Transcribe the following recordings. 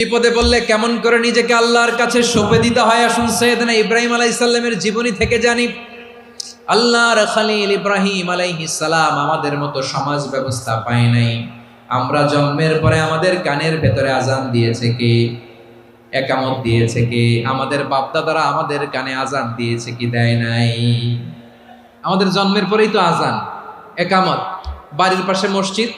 বিপদে বললে কেমন করে নিজেকে আল্লাহর কাছে সঁপে দিতে হয়, আসুন সাইয়েদনা ইব্রাহিম আলাইহিস সালামের জীবনী থেকে জানি। আল্লাহর খলিল ইব্রাহিম আলাইহিস সালাম আমাদের মতো সমাজ ব্যবস্থা পায় নাই। আমরা জন্মের পরে আমাদের কানের ভেতরে আজান দিয়েছে কে? একামত দিয়েছে কে? আমাদের বাপদাদারা আমাদের কানে আজান দিয়েছে কি? দেয় নাই। আমাদের জন্মের পরেই তো আজান, একামত, বাড়ির পাশে মসজিদ,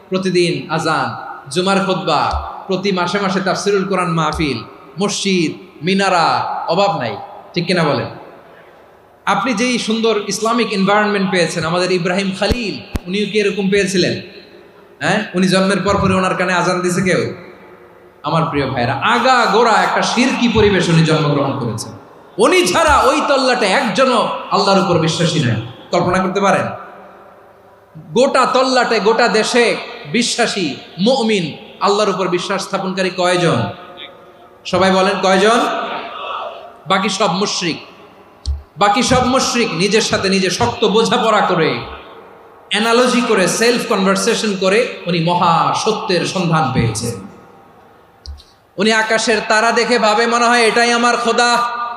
প্রতিদিন আজান, জুমার খুতবা, প্রতি মাসে মাসে তাফসিরুল কোরআন মাহফিল, মসজিদ, মিনারা, অভাব নাই। ঠিক কিনা বলেন? আপনি যেই সুন্দর ইসলামিক এনভায়রনমেন্ট পেয়েছেন, আমাদের ইব্রাহিম খলিল উনিও কি এরকম পেয়েছিলেন? হ্যাঁ, উনি জন্মের পর পরে ওনার কানে আজান দিয়েছে কেউ? আমার প্রিয় ভাইরা, আগা গোড়া একটা শিরকি পরিবেশ উনি জন্মগ্রহণ করেছেন। উনি ছাড়া ওই তল্লাটে একজনও আল্লাহর উপর বিশ্বাসী নয়। কল্পনা করতে পারেন? গোটা তল্লাটে, গোটা দেশে বিশ্বাসী মুমিন, আল্লাহর উপর বিশ্বাস স্থাপনকারী কয়জন? সবাই বলেন কয়জন? বাকি সব মুশরিক। বাকি সব মুশরিক নিজের সাথে নিজে শক্ত বোঝাপড়া করে, অ্যানালজি করে, সেলফ কনভারসেশন করে উনি মহা সত্যের সন্ধান পেয়েছেন। উনি আকাশের তারা দেখে ভাবে মনে হয় এটাই আমার খোদা,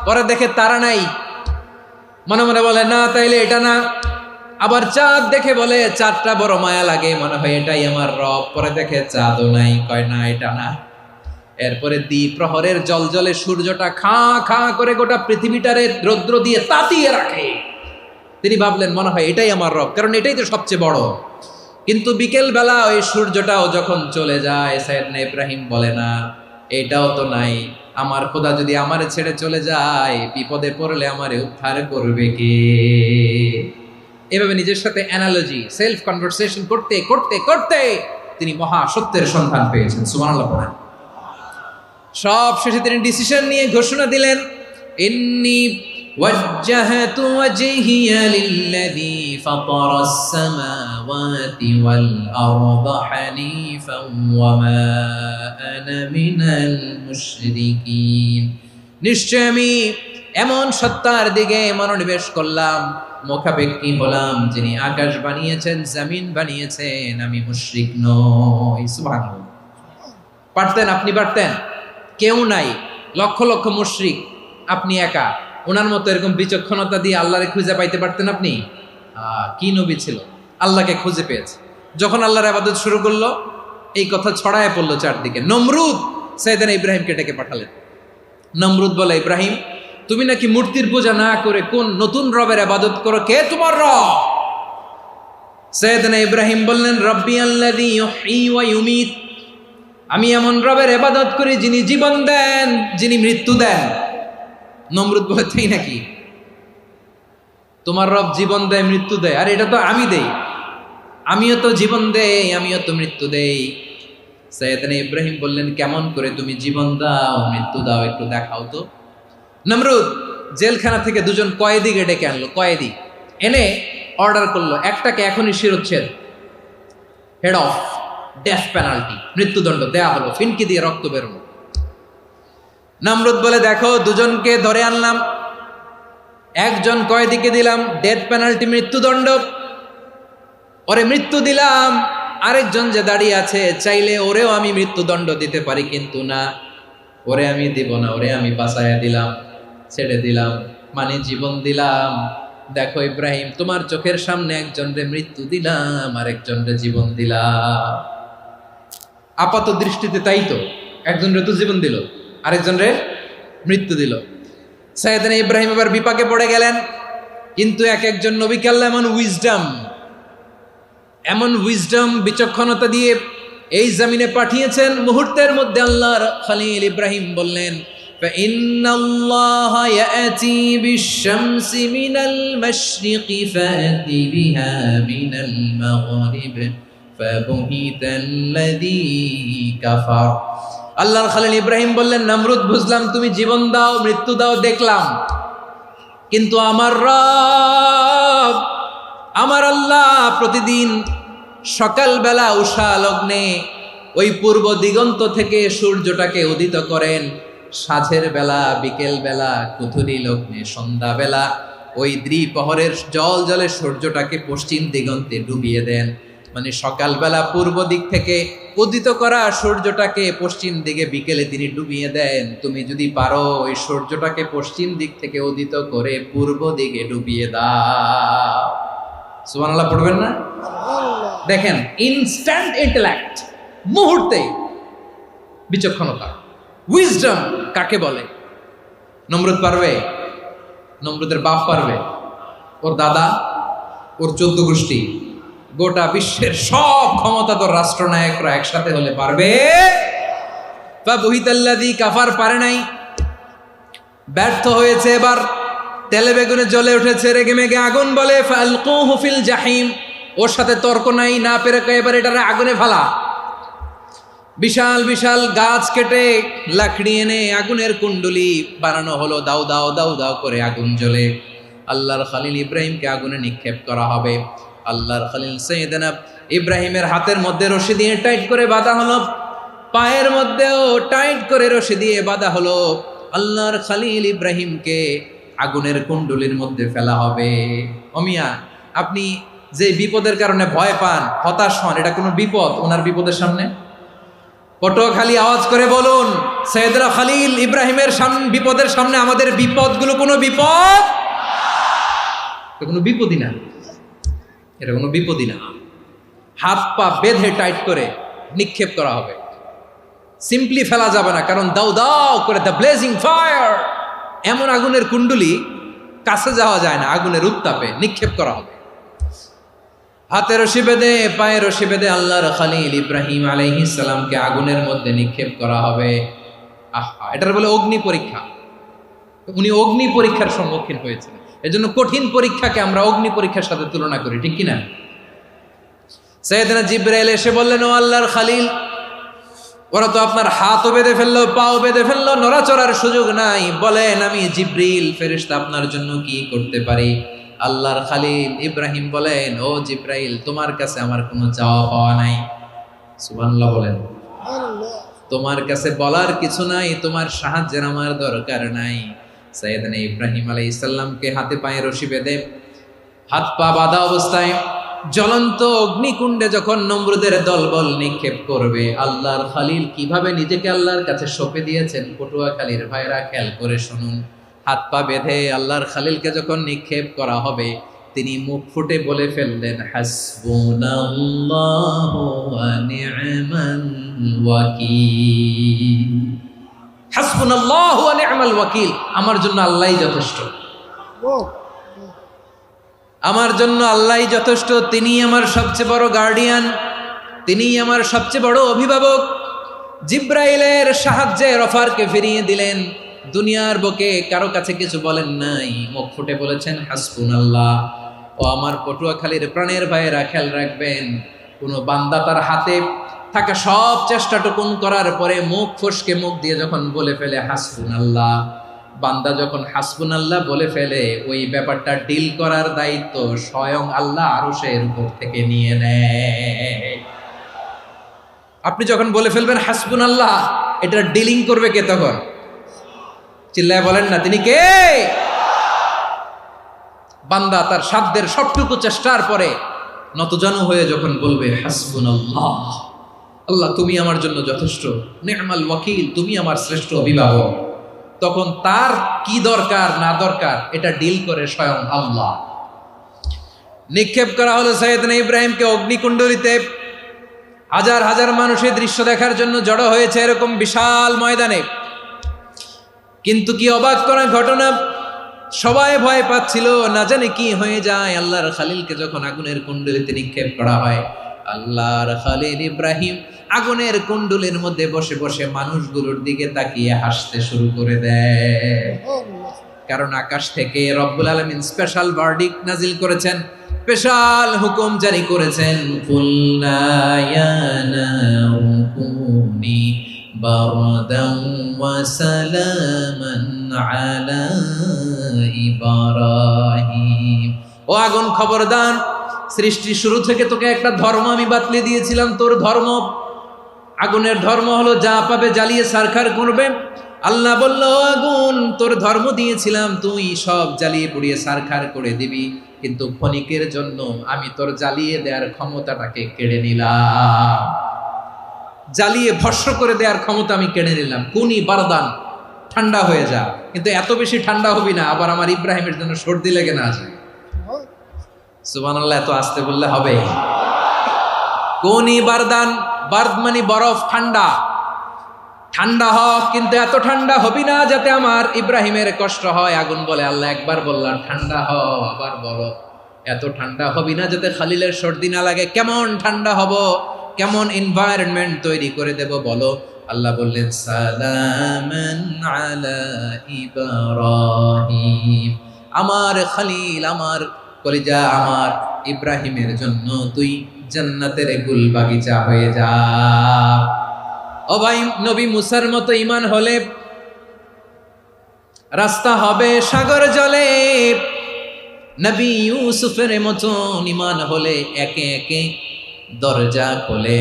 পরে দেখে তারা নাই, মনে মনে বলে না তাইলে এটা না। আবার চাঁদ দেখে বলে চাঁদটা বড় মায়া লাগে, মনে হয় এটাই আমার রব, পরে দেখে চাঁদও নাই, কয় না এটা না। এরপরে দ্বীপ প্রহরের জলজলে সূর্যটা খাঁ খাঁ করে গোটা পৃথিবীটারে রৌদ্র দিয়ে তাতিয়ে রাখে। তিনি ভাবলেন মনে হয় এটাই আমার রব, কারণ এটাই তো সবচেয়ে বড়। কিন্তু বিকেল বেলা ওই সূর্যটাও যখন চলে যায়, সাইয়েদনা ইব্রাহিম বলে না এটাও তো নাই, আমার খোদা যদি আমারে ছেড়ে চলে যায়, বিপদে পড়লে আমারে উদ্ধার করবে কে? এভাবে নিজের সাথে অ্যানালজি, সেলফ কনভারসেশন করতে করতে করতে তিনি মহা সত্যের সন্ধান পেয়েছেন। সুবহানাল্লাহ পড়েন। সব শেষে তিনি ডিসিশন নিয়ে ঘোষণা দিলেন, ইন্নী ওয়াজ্জাহতু ওয়াজহিয়া লিল্লাযী ফাতারাস সামাওয়াতি ওয়াল আরদা হানিফান ওয়া মা আনা মিনাল মুশরিকিন। নিশ্চয় আমি এমন সত্তার দিকে মনোনিবেশ করলাম, মুখাপেক্ষী হলাম, যিনি আকাশ বানিয়েছেন, জমিন বানিয়েছেন, আমি মুশরিক নই। সুবহানাল্লাহ। পারতেন? আপনি পারতেন? কেউ নাই, লক্ষ লক্ষ মুশরিক, আপনি একা। ওনার মতো এরকম বিচক্ষণতা দিয়ে আল্লাহরে খুঁজে পাইতে পারতেন আপনি? কি নবী ছিল, আল্লাহকে খুঁজে পেয়েছে। যখন আল্লাহর ইবাদত শুরু করলো, এই কথা ছড়ায় পড়লো চারদিকে। নমরুদ সাইয়েদনা ইব্রাহিমকে ডেকে পাঠালেন। নমরুদ বলে, ইব্রাহিম তুমি নাকি মূর্তির পূজা না করে কোন নতুন রবের ইবাদত করো, কে তোমার রব? সাইয়েদনা ইব্রাহিম বললেন, রব্বি আল্লাযী ইউহয়ী ওয়া ইউমীত, আমি এমন রবের ইবাদত করি যিনি জীবন দেন, যিনি মৃত্যু দেন। নমরুদ বলে, তাই নাকি? তোমার রব জীবন দেয়, মৃত্যু দেয়, আর এটা তো আমি দেই। আমিও তো জীবন দেই, আমিও তো মৃত্যু দেই। সাইয়েদনা ইব্রাহিম বললেন, কেমন করে তুমি জীবন দাও, মৃত্যু দাও, একটু দেখাও তো। নমরুদ জেলখানা থেকে দুজন কয়েদিকে ডেকে আনলো। কয়েদি এনে অর্ডার করলো, একটাকে এখনই শিরোচ্ছেদ, হেড অফ, ডেথ পেনাল্টি, মৃত্যুদণ্ড দেয়া হলো, ফিনকি দিয়ে রক্ত বেরোনো। নমরুদ বলে, দেখো দুজনকে ধরে আনলাম, একজন কয়েদিকে দিলাম ডেথ পেনাল্টি, মৃত্যুদণ্ড, ওরে মৃত্যু দিলাম। আরেকজন যে দাঁড়িয়ে আছে, চাইলে ওরেও আমি মৃত্যুদণ্ড দিতে পারি, কিন্তু না, ওরে আমি দিব না, ওরে আমি বাঁচাইয়া দিলাম, ছেড়ে দিলাম, মানে জীবন দিলাম। দেখো ইব্রাহিম, তোমার চোখের সামনে একজনরে মৃত্যু দিলাম, আরেকজনরে জীবন দিলাম। আপাত দৃষ্টিতে তাই তো, একজনরে তো জীবন দিল, আরেকজনরে মৃত্যু দিল। সাইয়েদনা ইব্রাহিম এবার বিপাকে পড়ে গেলেন। কিন্তু এক একজন নবীকে আল্লাহ এমন উইজডম, বিচক্ষণতা দিয়ে এই জমিনে পাঠিয়েছেন। মুহূর্তের মধ্যে আল্লাহর খলিল ইব্রাহিম বললেন, ফাইন্নাল্লাহা ইয়াতি বিশ-শামসি মিনাল মাশরিকি ফাতি বিহা মিনাল মাগরিব ফাবুহিতাল্লাযী কাফার। আল্লাহর খলিল ইব্রাহিম বললেন, নমরুদ বুঝলাম তুমি জীবন দাও, মৃত্যু দাও, দেখলাম, কিন্তু আমার রব, আমার আল্লাহ প্রতিদিন সকালবেলা উষা লগ্নে ওই পূর্ব দিগন্ত থেকে সূর্যটাকে উদিত করেন, সাঁঝের বেলা, বিকেল বেলা, কুথুরি লগ্নে, সন্ধ্যাবেলা ওই দ্বিপ্রহরের জল জলে সূর্যটাকে পশ্চিম দিগন্তে ডুবিয়ে দেন। মানে সকালবেলা পূর্ব দিক থেকে উদিত করা সূর্যটাকে পশ্চিম দিকে বিকেলে তিনি ডুবিয়ে দেন। তুমি যদি পারো ওই সূর্যটাকে পশ্চিম দিক থেকে উদিত করে পূর্ব দিকে ডুবিয়ে দাও। সুবহানাল্লাহ পড়বেন না? দেখেন, ইনস্ট্যান্ট ইন্টেলেক্ট, মুহূর্তে বিচক্ষণতা, উইজডম কাকে বলে? নমরুদ পারবে? নমরুদের বাপ পারবে? ওর দাদা, ওর 14 গোষ্ঠী, গোটা বিশ্বের সব ক্ষমতাধর রাষ্ট্রনায়করা একসাথে হলে পারবে? ফাবুহিতাল্লাযী কাফার, পারে নাই, ব্যর্থ হয়েছে। এবার তেলে বেগুনে জ্বলে উঠেছে, রেগে মেগে আগুন বলে ফালকুহু ফিল জাহিম। ওর সাথে তর্ক নাই, না পেরে এবার এটারে আগুনে ফেলা। বিশাল বিশাল গাছ কেটে লাকড়ি এনে আগুনের কুণ্ডলি বানানো হলো, দাও দাও দাও দাও করে আগুন জ্বলে। আল্লাহর খলিল ইব্রাহিমকে আগুনে নিক্ষেপ করা হবে। আল্লাহর খলিল সাইয়েদনা ইব্রাহিমের হাতের মধ্যে রশি দিয়ে টাইট করে বাঁধা হলো, পায়ের মধ্যেও টাইট করে রশি দিয়ে বাঁধা হলো। আল্লাহর খলিল ইব্রাহিমকে আগুনের কুণ্ডলির মধ্যে ফেলা হবে। অমিয়া, আপনি যে বিপদের কারণে ভয় পান, হতাশ হন, এটা কোনো বিপদ ওনার বিপদের সামনে? পটুয়াখালী আওয়াজ করে বলুন, সৈয়দনা খলিল ইব্রাহিমের বিপদের সামনে আমাদের বিপদগুলো কোনো বিপদ? এটা কোনো বিপদই না, এটা কোনো বিপদই না। হাত পা বেঁধে টাইট করে নিক্ষেপ করা হবে, সিম্পলি ফেলা যাবে না, কারণ দাও দাও করে দ্য ব্লেজিং ফায়ার, এমন আগুনের কুণ্ডলি, কাছে যাওয়া যায় না, আগুনের উত্তাপে নিক্ষেপ করা হবে। হাতে রশি বেঁধে, পায়ে রশি বেঁধে আল্লাহর খলিল ইব্রাহিম আলাইহিস সালামকে আগুনের মধ্যে নিক্ষেপ করা হবে। আহা, এটার বলে অগ্নি পরীক্ষা। উনি অগ্নি পরীক্ষার সম্মুখীন হয়েছেন। এজন্য কঠিন পরীক্ষাকে আমরা অগ্নি পরীক্ষার সাথে তুলনা করি, ঠিক কিনা? সাইয়েদনা জিবরাইল এসে বললেন, ও আল্লাহর খলিল, ওরা তো আপনার হাতও বেঁধে ফেললো, পাও বেঁধে ফেললো, নড়াচড়ার সুযোগ নাই, বলেন আমি জিবরিল ফেরেশতা আপনার জন্য কি করতে পারি? আল্লাহর খলিল ইব্রাহিম বলেন, ও জিবরাইল, তোমার কাছে আমার কোনো চাওয়া পাওয়া নাই। সুবহানাল্লাহ বলেন। তোমার কাছে বলার কিছু নাই, তোমার সাহায্যের আমার দরকার নাই। সাইয়েদনা ইব্রাহিম আলাইহিস সালামকে হাতে পায়ে রশি বেঁধে, হাত পা বাঁধা অবস্থায় জ্বলন্ত অগ্নিকুণ্ডে যখন নমরুদের দলবল নিক্ষেপ করবে, আল্লাহর খলিল কিভাবে নিজেকে আল্লাহর কাছে সঁপে দিয়েছেন, পটুয়াখালীর ভাইরা খেয়াল করে শুনুন। হাত পা বেঁধে আল্লাহর খলিলকে যখন নিক্ষেপ করা হবে, তিনি মুখ ফুটে বলে ফেললেন, হাসবুনাল্লাহু ওয়া নি'মাল ওয়াকিল। হাসবুনাল্লাহু ওয়া নি'মাল ওয়াকিল, আমার জন্য আল্লাহই যথেষ্ট, আমার জন্য আল্লাহই যথেষ্ট। তিনি আমার সবচেয়ে বড় গার্ডিয়ান, তিনি আমার সবচেয়ে বড় অভিভাবক। জিব্রাইলের সাহায্যে অফারকে ফিরিয়ে দিলেন, দুনিয়ার বুকে কারো কাছে কিছু বলেন নাই, মুখ ফুটে বলেছেন হাসবুনাল্লাহ। ও আমার পটুয়াখালীর প্রাণের ভাইয়েরা, খেয়াল রাখবেন, কোনো বান্দা তার হাতে থাকা সব চেষ্টাটুকুন করার পরে মুখ ফসকে মুখ দিয়ে যখন বলে ফেলে হাসবুনাল্লাহ, বান্দা যখন হাসবুনাল্লাহ বলে ফেলে, ওই ব্যাপারটা ডিল করার দায়িত্ব স্বয়ং আল্লাহ আরশের উপর থেকে নিয়ে নেয়। আপনি যখন বলে ফেলবেন হাসবুনাল্লাহ, এটা ডিলিং করবে কে তখন? চিল্লায় বলেন না, তিনি কে? বান্দা তার সাধ্যের সবটুকু চেষ্টার পরে নতজানু হয়ে যখন বলবে হাসবুনাল্লাহ, আল্লাহ তুমি আমার জন্য যথেষ্ট, নি'মাল ওয়াকিল, তুমি আমার শ্রেষ্ঠ অভিভাবক, তখন তার কি দরকার না দরকার এটা ডিল করে স্বয়ং আল্লাহ। নিক্ষেপ করা হলো সাইয়েদনা ইব্রাহিমকে অগ্নিকুণ্ডলিতে। হাজার হাজার মানুষের দৃশ্য দেখার জন্য জড়ো হয়েছে এরকম বিশাল ময়দানে। কিন্তু কি অবাক করা ঘটনা, সবাই ভয় পাচ্ছিল, না জানে কি হয়ে যায়। আল্লাহর খলিলকে যখন আগুনের কুণ্ডলিতে নিক্ষেপ করা হয়, আল্লাহর খলিল ইব্রাহিম আগুনের কুণ্ডলীর মধ্যে বসে বসে মানুষগুলোর দিকে তাকিয়ে হাসতে শুরু করে দেয়। কারণ আকাশ থেকে রব্বুল আলামিন স্পেশাল ভার্ডিক্ট নাজিল করেছেন, স্পেশাল হুকুম জারি করেছেন, কুল্লা ইয়া নারু কুনি বারদান ওয়া সালামান আলা ইব্রাহিম। ও আগুন, খবরদার, সৃষ্টির শুরু থেকে তোকে একটা ধর্ম আমি বাতলে দিয়েছিলাম, তোর ধর্ম, আগুনের ধর্ম হলো যা পাবে জ্বালিয়ে সারখার করবে। আল্লাহ বলল, আগুন, তোর ধর্ম দিয়েছিলাম, তুই সব জ্বালিয়ে পুড়িয়ে সারখার করে দিবি। কিন্তু ক্ষণিকের জন্য আমি তোর জ্বালিয়ে দেওয়ার ক্ষমতাটাকে কেড়ে নিলাম, জ্বালিয়ে ভস্ম করে দেওয়ার ক্ষমতা আমি কেড়ে নিলাম। কুনি বারদান, ঠান্ডা হয়ে যা। কিন্তু এত বেশি ঠান্ডা হবি না আবার আমার ইব্রাহিমের জন্য সর্দি লেগে না যায়। সুবহানাল্লাহ, এত আসতে বললে হবে? কুনি বারদান, বার্দ মানে বরফ, ঠান্ডা। ঠান্ডা হ, কিন্তু এত ঠান্ডা হবি না যাতে আমার ইব্রাহিমের কষ্ট হয়। আগুন বলে, আল্লাহ একবার বললাম ঠান্ডা হ, আবার বলো এত ঠান্ডা হবি না যাতে খালিলের সর্দি না লাগে। কেমন ঠান্ডা হব, কেমন এনভায়রনমেন্ট তৈরি করে দেব বলো। আল্লাহ বললেন সালামান আলা ইব্রাহিম, আমার খলিল, আমার কলিজা, আমার ইব্রাহিমের জন্য তুই জান্নাতের গুল বাগিচা হয়ে যা। ও ভাই, নবী মুসার মতো ঈমান হলে রাস্তা হবে সাগর জলে, নবী ইউসুফের মতো ঈমান হলে একে একে দরজা খোলে।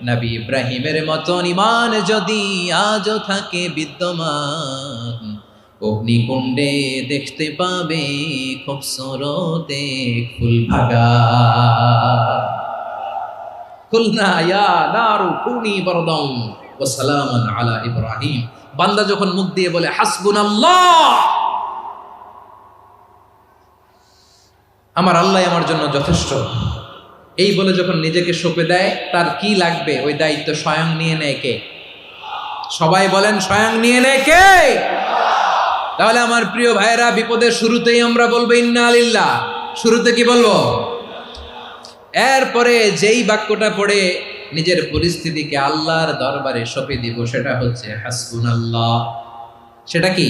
নবী ইব্রাহিমের মতো ঈমান যদি আজও থাকে বিদ্যমান, অগ্নিকুণ্ডে দেখতে পাবে খুবসুরত এক ফুল ভাগা। কুলনা ইয়া নারু কুনি বারদান ওয়া সালামান আলা ইব্রাহিম। বান্দা যখন মুখ দিয়ে বলে হাসবুনাল্লাহ, আমার আল্লাহ আমার জন্য যথেষ্ট, এই বলে যখন নিজেকে সঁপে দেয়, তার কি লাগবে ওই দায়িত্ব স্বয়ং নিয়ে নেয় কে? সবাই বলেন, স্বয়ং নিয়ে নেয় কে? তাহলে আমার প্রিয় ভাইরা, বিপদের শুরুতেই আমরা বলবো ইন্না লিল্লাহ। শুরুতে কি বলবো? এরপরে যেই বাক্যটা পড়ে নিজের পরিস্থিতিকে আল্লাহর দরবারে সঁপে দিব, সেটা হচ্ছে হাসবুনাল্লাহ। সেটা কি?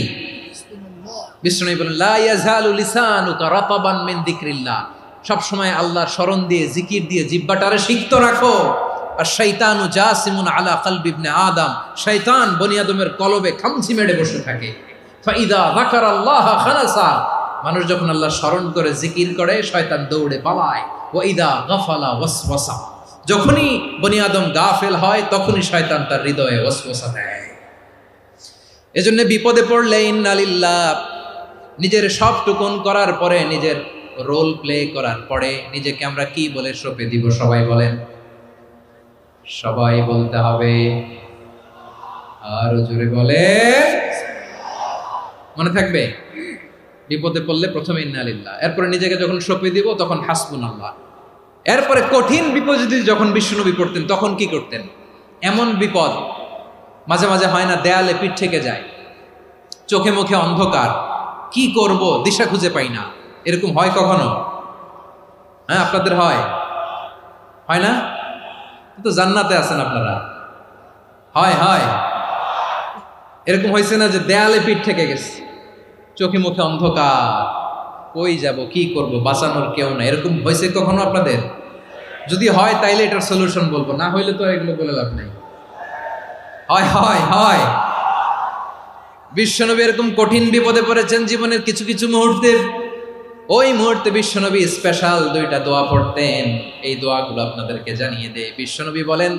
বিষ্ণু বলেন লা ইয়াজালু লিসানুকা রাতাবান মিন যিকরিল্লাহ, সব সময় আল্লাহর স্মরণ দিয়ে, জিকির দিয়ে জিহ্বাটারে সিক্ত রাখো। আর শয়তানু জাসিমুন আলা কলবি ইবনে আদম, শয়তান বনি আদমের কলবে খামচি মেরে বসে থাকে। ফাইদা যাকারাল্লাহ খানাসা, মানুষ যখন আল্লাহর স্মরণ করে জিকির করে শয়তান দৌড়ে পালায়। ওয়াইদা গাফালা ওয়াসওয়াসা, যখনই বনি আদম গাফেল হয় তখনই শয়তান তার হৃদয়ে ওয়াসওয়াসা দেয়। এজন্য বিপদে পড়লে ইন্না লিল্লাহ, নিজের সব টুকুন করার পরে, নিজের রোল প্লে করার পরে নিজেকে আমরা কি বলে সঁপে দিব? সবাই বলেন, সবাই বলতে হবে। আরো জোরে বলে, মনে থাকবে? বিপদে পড়লে প্রথমে ইন্না লিল্লাহ, এরপরে নিজেকে যখন সঁপে দিব তখন হাসবুনাল্লাহ। এরপরে কঠিন বিপদ যদি যখন বিশ্বনবী পড়তেন তখন কি করতেন? এমন বিপদ মাঝে মাঝে হয় না, দেয়ালে পিঠ থেকে যায়, চোখে মুখে অন্ধকার, কি করব দিশা খুঁজে পাই না, এরকম হয় কখনো? হ্যাঁ, আপনাদের হয়? হয় না? তো জান্নাতে আছেন আপনারা। হয় হয়, এরকম হয়েছে না যে দেয়ালে পিঠ থেকে গেছে, চোখে মুখে অন্ধকার, কই যাব, কি করব, বাঁচানোর কেউ না, এরকম হয়েছে কখনো আপনাদের? যদি হয় তাইলে এটার সলিউশন বলবো, না হইলে তো এগুলো বলে লাভ নেই। হয় হয় হয়, বিশ্বনবী এরকম কঠিন বিপদে পড়েছেন জীবনের কিছু কিছু মুহূর্তে। ওই মুহূর্তে বিশ্বনবী স্পেশাল দুইটা দোয়া পড়তেন। এই দোয়াগুলো আপনাদেরকে জানিয়ে দেয়। বিশ্বনবী বলেন,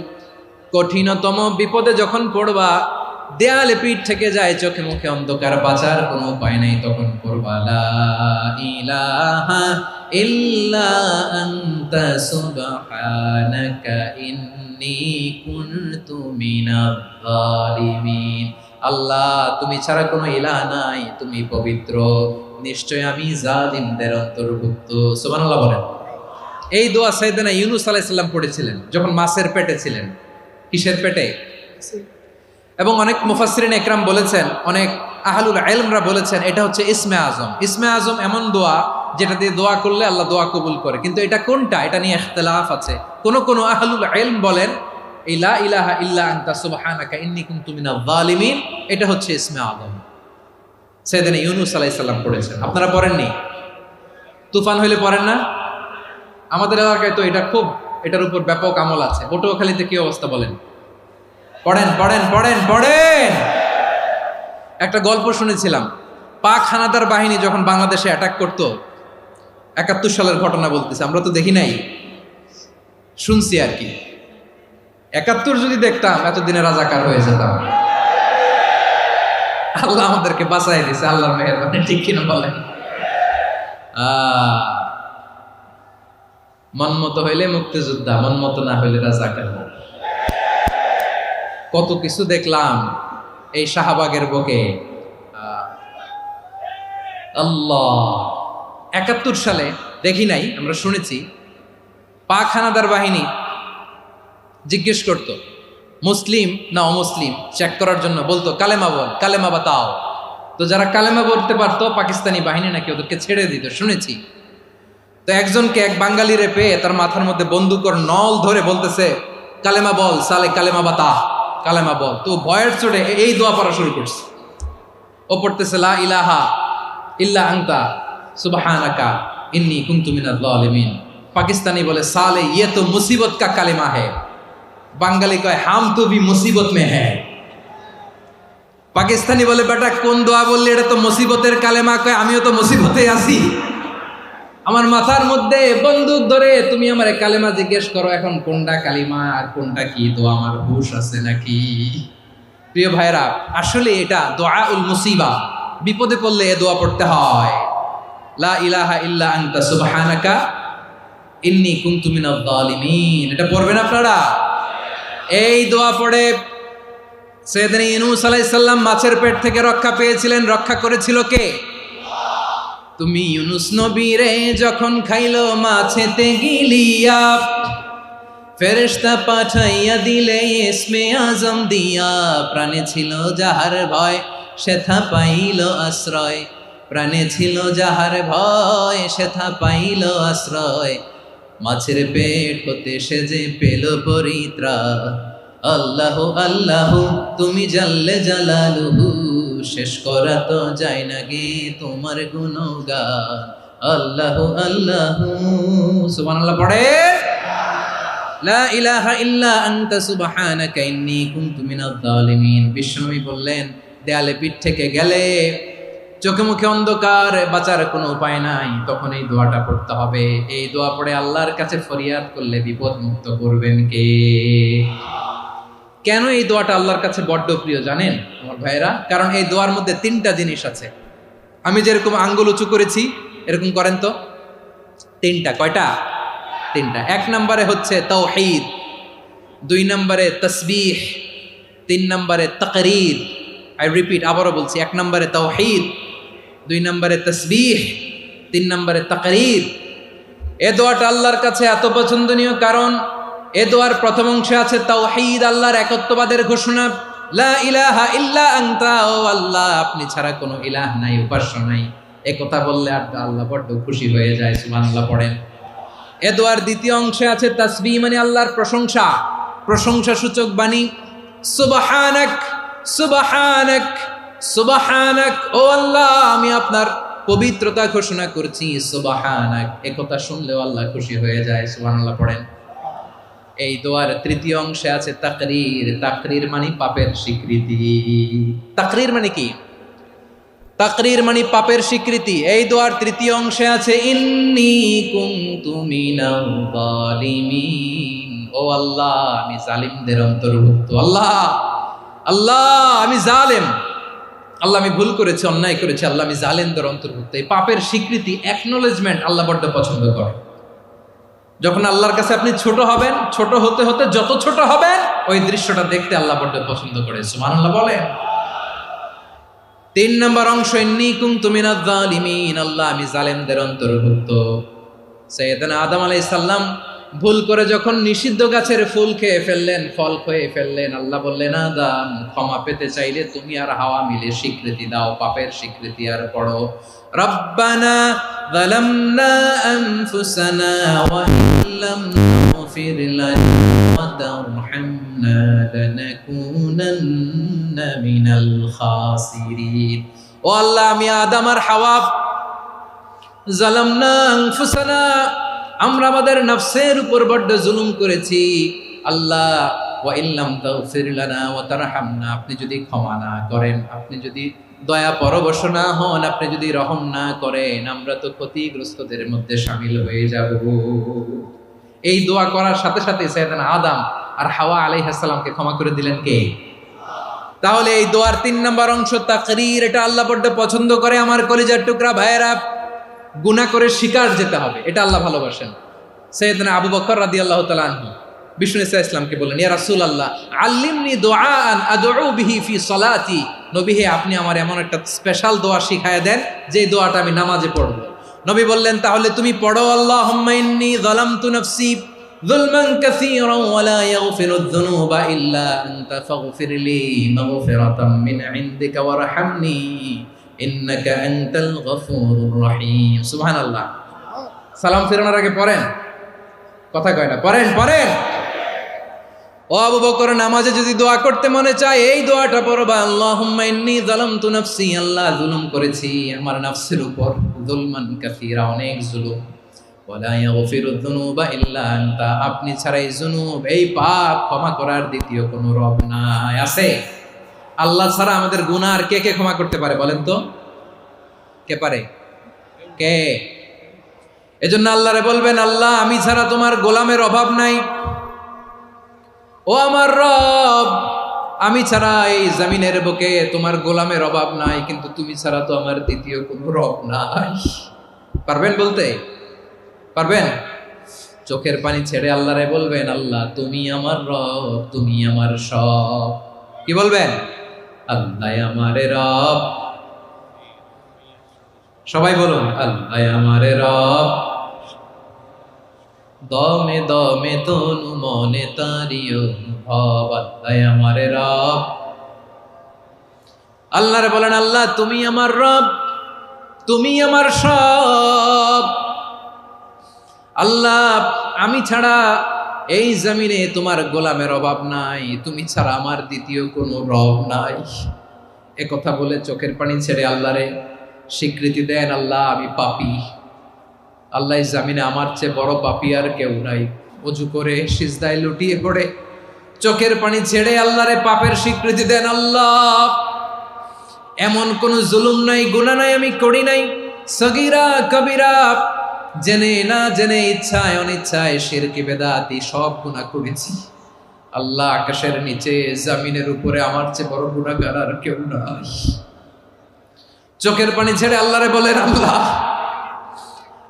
কঠিনতম বিপদে যখন পড়বা, দেয়ালে পিঠ থেকে যায়, চোখে মুখে অন্ধকার, বাঁচার কোনো উপায় নেই, তখন পড়বা লা ইলাহা ইল্লা আনতা সুবহানাকা ইন্নী কুনতু মিনাজ জালিমিন। আল্লাহ, তুমি ছাড়া কোনো ইলাহ নাই, তুমি পবিত্র, নিশ্চয় আমি জালিমদের অন্তর্ভুক্ত। সুবহানাল্লাহ বলেন। এই দোয়া সাইয়েদনা ইউনূস আলাইহিস সালাম পড়েছিলেন যখন মাছের পেটে ছিলেন। কিসের পেটে? এবং অনেক মুফাসসিরিন একরাম বলেছেন, অনেক আহলুল ইলমরা বলেছেন, এটা হচ্ছে ইসমে আজম। ইসমে আজম এমন দোয়া যেটা দিয়ে দোয়া করলে আল্লাহ দোয়া কবুল করে, কিন্তু এটা কোনটা, এটা নিয়ে ইখতিলাফ আছে। কোন আহলুল ইলম বলেন এই লা ইলাহা ইল্লা আনতা সুবহানাকা ইন্নী কুনতু মিনাজ জালিমিন, এটা হচ্ছে ইসমে আজম। সাইয়েদনা ইউনূস আলাইহিস সালাম পড়েছেন, আপনারা পড়েননি? তুফান হইলে পড়েন না? আমাদের এলাকায় তো এটা খুব, এটার উপর ব্যাপক আমল আছে। পটুয়াখালীতে কি অবস্থা বলেন? পড়েন পড়েন পড়েন পড়েন। একটা গল্প শুনেছিলাম, পাক হানাদার বাহিনী যখন বাংলাদেশে অ্যাটাক করত, ৭১ সালের ঘটনা বলতেছে, আমরা তো দেখি নাই, শুনছি আর কি। ৭১ যদি দেখতাম এতদিনে রাজাকার হয়ে যেতাম। আল্লাহ আমাদেরকে বাঁচাই দিয়েছে, আল্লাহর মেহেরবানি, ঠিক কিনা বলেন? মন মতো হইলে মুক্তিযোদ্ধা, মন মতো না হইলে রাজাকার। কত কিছু দেখলাম এই শাহবাগের বুকে। আল্লাহ, 71 সালে দেখি নাই, আমরা শুনেছি পাক হানাদার বাহিনী জিজ্ঞেস করত মুসলিম না অমুসলিম চেক করার জন্য, বলতো কালেমা বল, কালেমা বাতাও। তো যারা কালেমা বলতে পারতো পাকিস্তানি বাহিনী নাকি ওদেরকে ছেড়ে দিত, শুনেছি। তো একজনকে, এক বাঙালিরে পেয়ে তার মাথার মধ্যে বন্দুকর নল ধরে বলতেছে কালেমা বল সালে, কালেমা বাতা, কালেমা বল। তো ভয়ের চড়ে এই দোয়া পড়া শুরু করছে। ও পড়তেছে লা ইলাহা ইল্লা আনতা সুবহানাকা ইন্নী কুনতু মিনাজ জালিমিন। পাকিস্তানি বলে সালে ইয়ে তো মুসিবত কা কালেমা है। বাঙালি কয় হাম তো ভি মুসিবত মে হ্যায়। পাকিস্তানি বলে বেটা কোন দোয়া বললি, এটা তো মুসিবতের কালেমা। কয় আমিও তো মুসিবতে আছি, আমার মাথার মধ্যে বন্দুক ধরে তুমি আমার কালেমা জিজ্ঞেস করো, এখন কোনটা কালিমা আর কোনটা কি, তো আমার হুশ আছে নাকি? প্রিয় ভাইরা, আসলে এটা দুআউল মুসিবা, বিপদে পড়লে এ দোয়া পড়তে হয়। লা ইলাহা ইল্লা আনতা সুবহানাকা ইন্নী কুনতু মিনাজ জালিমিন। এটা পড়বেন আপনারা। এই দোয়া পড়ে সাইয়েদনা ইউনূস আলাইহিস সালাম মাছের পেট থেকে রক্ষা পেয়েছিলেন। রক্ষা করেছিল কে? তুমি ইউনুস নবীরে যখন খাইলো মাছেতে গিলিয়া, ফেরেশতা পাঠাইয়া দিলে ইসমে আজম দিয়া। প্রাণে ছিল যাহার ভয় সেথা পাইল আশ্রয়, প্রাণে ছিল যাহার ভয় সেথা পাইল আশ্রয়। মাছের পেট হতে সে যে পেল পরিত্রাণ। আল্লাহু আল্লাহু তুমি জাল্লে জালালুহু, শেষ করা তো যায় না গে তোমার গুণগান। আল্লাহু আল্লাহু সুবহানাল্লাহ পড়ে। লা ইলাহা ইল্লা আনতা সুবহানাকা ইন্নী কুনতু মিনাজ জালিমিন। বিশ্বনবী বললেন দেয়ালে পিঠ থেকে গেলে, চোখে মুখে অন্ধকার, বাঁচার কোনো উপায় নাই, তখন এই দোয়াটা পড়তে হবে। এই দোয়া পড়ে আল্লাহর কাছে ফরিয়াদ করলে বিপদ মুক্ত করবেন কে? কেন এই দোয়াটা আল্লাহর কাছে বড্ড প্রিয় জানেন আমার ভাইয়েরা? কারণ এই দোয়ার মধ্যে 3টা জিনিস আছে। আমি যেরকম আঙ্গুল উঁচু করেছি এরকম করেন তো। 3টা। কয়টা? 3টা। 1 নম্বরে হচ্ছে তাওহীদ, 2 নম্বরে তাসবিহ, 3 নম্বরে তাকরীর। আই রিপিট, আবারও বলছি, 1 নম্বরে তাওহীদ, 2 নম্বরে তাসবিহ, 3 নম্বরে তাকরীর। এই দোয়াটা আল্লাহর কাছে এত পছন্দনীয় কারণ এ দোয়ার প্রথম অংশে আছে তাওহীদ, আল্লাহর একত্ববাদের ঘোষণা। লা ইলাহা ইল্লা আনতা, ও আল্লাহ আপনি ছাড়া কোনো ইলাহ নাই, উপাস্য নাই। এ কথা বললে আল্লাহ বড্ড খুশি হয়ে যায়। সুবহানাল্লাহ পড়েন। এ দোয়ার দ্বিতীয় অংশে আছে তাসবিহ, মানে আল্লাহর প্রশংসা, প্রশংসা সূচক বাণী। সুবহানাক সুবহানাক সুবহানাক, ও আল্লাহ আমি আপনার পবিত্রতা ঘোষণা করছি। সুবহানাক, এ কথা শুনলেও আল্লাহ খুশি হয়ে যায়। সুবহানাল্লাহ পড়েন। এই দোয়ার তৃতীয় অংশে আছে তাকরীর। তাকরীর মানে পাপের স্বীকৃতি। তাকরীর মানে কি? তাকরীর মানে পাপের স্বীকৃতি। এই দোয়ার তৃতীয় অংশে আছে ইন্নী কুনতু মিনাল জালিমিন, ও আল্লাহ আমি জালিমদের অন্তর্ভুক্ত। আল্লাহ আল্লাহ আমি জালেম, আল্লাহ আমি ভুল করেছি, অন্যায় করেছি, আল্লাহ আমি জালেমদের অন্তর্ভুক্ত। এই পাপের স্বীকৃতি, অ্যাকনোলেজমেন্ট আল্লাহ বড্ড পছন্দ করে। যখন আল্লাহর কাছে আপনি ছোট হবেন, ছোট হতে হতে যত ছোট হবেন ওই দৃশ্যটা দেখতে আল্লাহ বড্ড পছন্দ করে। সুবহানাল্লাহ বলেন। 3 নম্বর অংশ ইন্নী কুনতু মিনাজ জালিমিন, আল্লাহ আমি জালেমদের অন্তর্ভুক্ত। সাইয়েদনা আদম আলাইহিস সালাম ভুল করে যখন নিষিদ্ধ গাছের ফুল খেয়ে ফেললেন, ফল খেয়ে ফেললেন, আল্লাহ বললেন আদম ক্ষমা পেতে চাইলে তুমি আর হাওয়া মিলে স্বীকৃতি দাও, পাপের স্বীকৃতি আর পড়ো রব্বানা যালামনা আনফুসানা ওয়া ইল্লাম তাগফির লানা ওয়া তারহামনা লানাকুনান্না মিনাল খাসিরিন। ও আল্লাহ আমি আদম আর হাওয়া যালামনা আনফুসানা, আমরা আমাদের নফসের উপর বড্ড জুলুম করেছি। আল্লাহ ওয়া ইল্লাম তাগফির লানা ওয়া তারহামনা, আপনি যদি ক্ষমা না করেন, আপনি যদি দয়া পরবশ না হন, আপনি যদি রহম না করেন, আমরা তো ক্ষতিগ্রস্তদের মধ্যে শামিল হয়ে যাব। এই দোয়া করার সাথে সাথে সাইয়েদনা আদম আর হাওয়া আলাইহিস সালামকে ক্ষমা করে দিলেন কে? তাহলে এই দোয়ার 3 নম্বর অংশ তাকরীর, এটা আল্লাহ বড্ড পছন্দ করে। আমার কলিজার টুকরা ভাইয়েরা, গুনাহ করে শিকার যেতে হবে, এটা আল্লাহ ভালোবাসেন। সাইয়েদনা আবু বকর রাদিয়াল্লাহু তাআলা আনহু বিষ্ণু ইসা ইসলামকে বললেন, ইয়া রাসূলুল্লাহ আল্লিমনি দুআআন আদউ বিহি ফি সালাতি। নবী হে, আপনি আমার এমন একটা স্পেশাল দোয়া শিখায়া দেন যে দোয়াটা আমি নামাজে পড়ব। নবী বললেন, তাহলে তুমি পড়ো, আল্লাহুম্মা ইন্নী যালামতু নাফসি যুলমান কাসীরান ওয়া লা ইয়াগফিরুয যুনুবা ইল্লা আনতা ফাগফিরলি মাগফিরাতাম মিন ইনদিকা ওয়ারহামনি ইন্নাকা আনতাল গফুরুর রহিম। সুবহানাল্লাহ। সালাম ফেরানোর আগে পড়েন, কথা কয় না, পড়েন পড়েন। ও আবু বকর, নামাজে যদি দোয়া করতে মনে চায় এই দোয়াটা পড়বা, আল্লাহুম্মা ইন্নী যালামতু নাফসি, আল্লাহ জুলুম করেছি আমার নফসের উপর, যুলমান কাসীরা, অনেক জুলুম, ওয়া লা ইয়াগফিরুয যুনুবা ইল্লা আনতা, আপনি ছাড়া এই জুনুব, এই পাপ ক্ষমা করার দ্বিতীয় কোনো রব নাই। আছে? আল্লাহ ছাড়া আমাদের গুনাহ আর কে কে ক্ষমা করতে পারে বলেন তো? কে পারে? কে? এজন্য আল্লাহরে বলবেন, আল্লাহ আমি ছাড়া তোমার গোলামের অভাব নাই, ও আমার রব আমি ছাড়া এই জমিনের বুকে তোমার গোলামের অভাব নাই, কিন্তু তুমি ছাড়া তো আমার দ্বিতীয় কোনো রব নাই। পারবেন বলতে? পারবেন? চোখের পানি ছেড়ে আল্লাহরে বলবেন, আল্লাহ তুমি আমার রব, তুমি আমার সব। কি বলবেন? আল্লাহ আমারে রব। সবাই বলুন, আল্লাহ আমারে রব, দমে দমে তনু মনে তারি অনুভব, আল্লাহ আমারে রব। আল্লাহরে বলেন, আল্লাহ তুমি আমার রব, তুমি আমার সব। আল্লাহ আমি ছাড়া এই জমিনে তোমার গোলামের অভাব নাই, তুমি ছাড়া আমার দ্বিতীয় কোনো রব নাই। এ কথা বলে চোখের পানি ছেড়ে আল্লাহরে স্বীকৃতি দেন, আল্লাহ আমি পাপী, আল্লাহ জামিনে আমার চেয়ে বড় পাপী আর কেউ নাই। ওযু করে সিজদায় লুটিয়ে পড়ে চোখের পানি ছেড়ে আল্লাহরে পাপের স্বীকৃতি দেন, আল্লাহ এমন কোন জুলুম নাই, গুনাহ নাই আমি করি নাই, সগীরা কবিরা, জেনে না জেনে, ইচ্ছায় অনিচ্ছায়, শিরকি বেদাতি সব গুনাহ করেছি। আল্লাহ আকাশের নিচে জমিনের উপরে আমার চেয়ে বড় গুনাহগার আর কেউ নাই। চোখের পানি ছেড়ে আল্লাহরে বলেন, আল্লাহ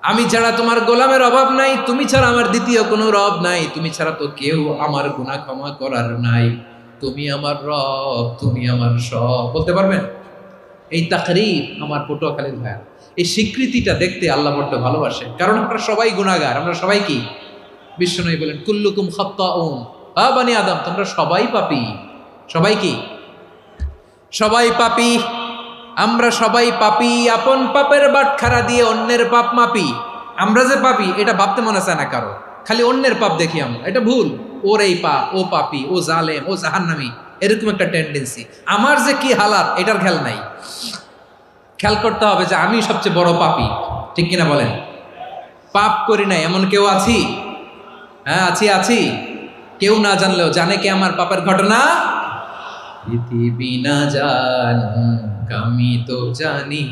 আমি ছাড়া তোমার গোলামের অভাব নাই, তুমি ছাড়া আমার দ্বিতীয় কোনো রব নাই, তুমি ছাড়া তো কেউ আমার গুনাহ ক্ষমা করার নাই, তুমি আমার রব, তুমি আমার সব। বলতে পারবেন? এই তাকরীর আমার পটুয়াখালীর ভাইয়া, এই স্বীকৃতিটা দেখতে আল্লাহ বড্ড ভালোবাসে, কারণ আমরা সবাই গুনাহগার। আমরা সবাই কি? বিশ্বনবী বলেন, কুল্লুকুম খাত্তাউন, আ বানি আদম, তোমরা সবাই পাপী। সবাই কি? সবাই পাপী। আমরা সবাই পাপী, আপন পাপের বাটখারা দিয়ে অন্যের পাপ মাপি। আমরা যে পাপী এটা ভাবতে মনে চায় না কারো, খালি অন্যের পাপ দেখি আমরা, এটা ভুল। ওর এই পাপ, ও পাপী, ও জালেম, ও জাহান্নামী, এরকম একটা টেন্ডেন্সি। আমার যে কি হালাত এটার খেয়াল নাই। খেয়াল করতে হবে যে আমি সবচেয়ে বড় পাপী, ঠিক কিনা বলেন? পাপ করি নাই এমন কেউ আছি? হ্যাঁ আছি, আছি। কেউ না জানলেও জানে কে আমার পাপের ঘটনা? পৃথিবী না জানুক আমি তো জানি,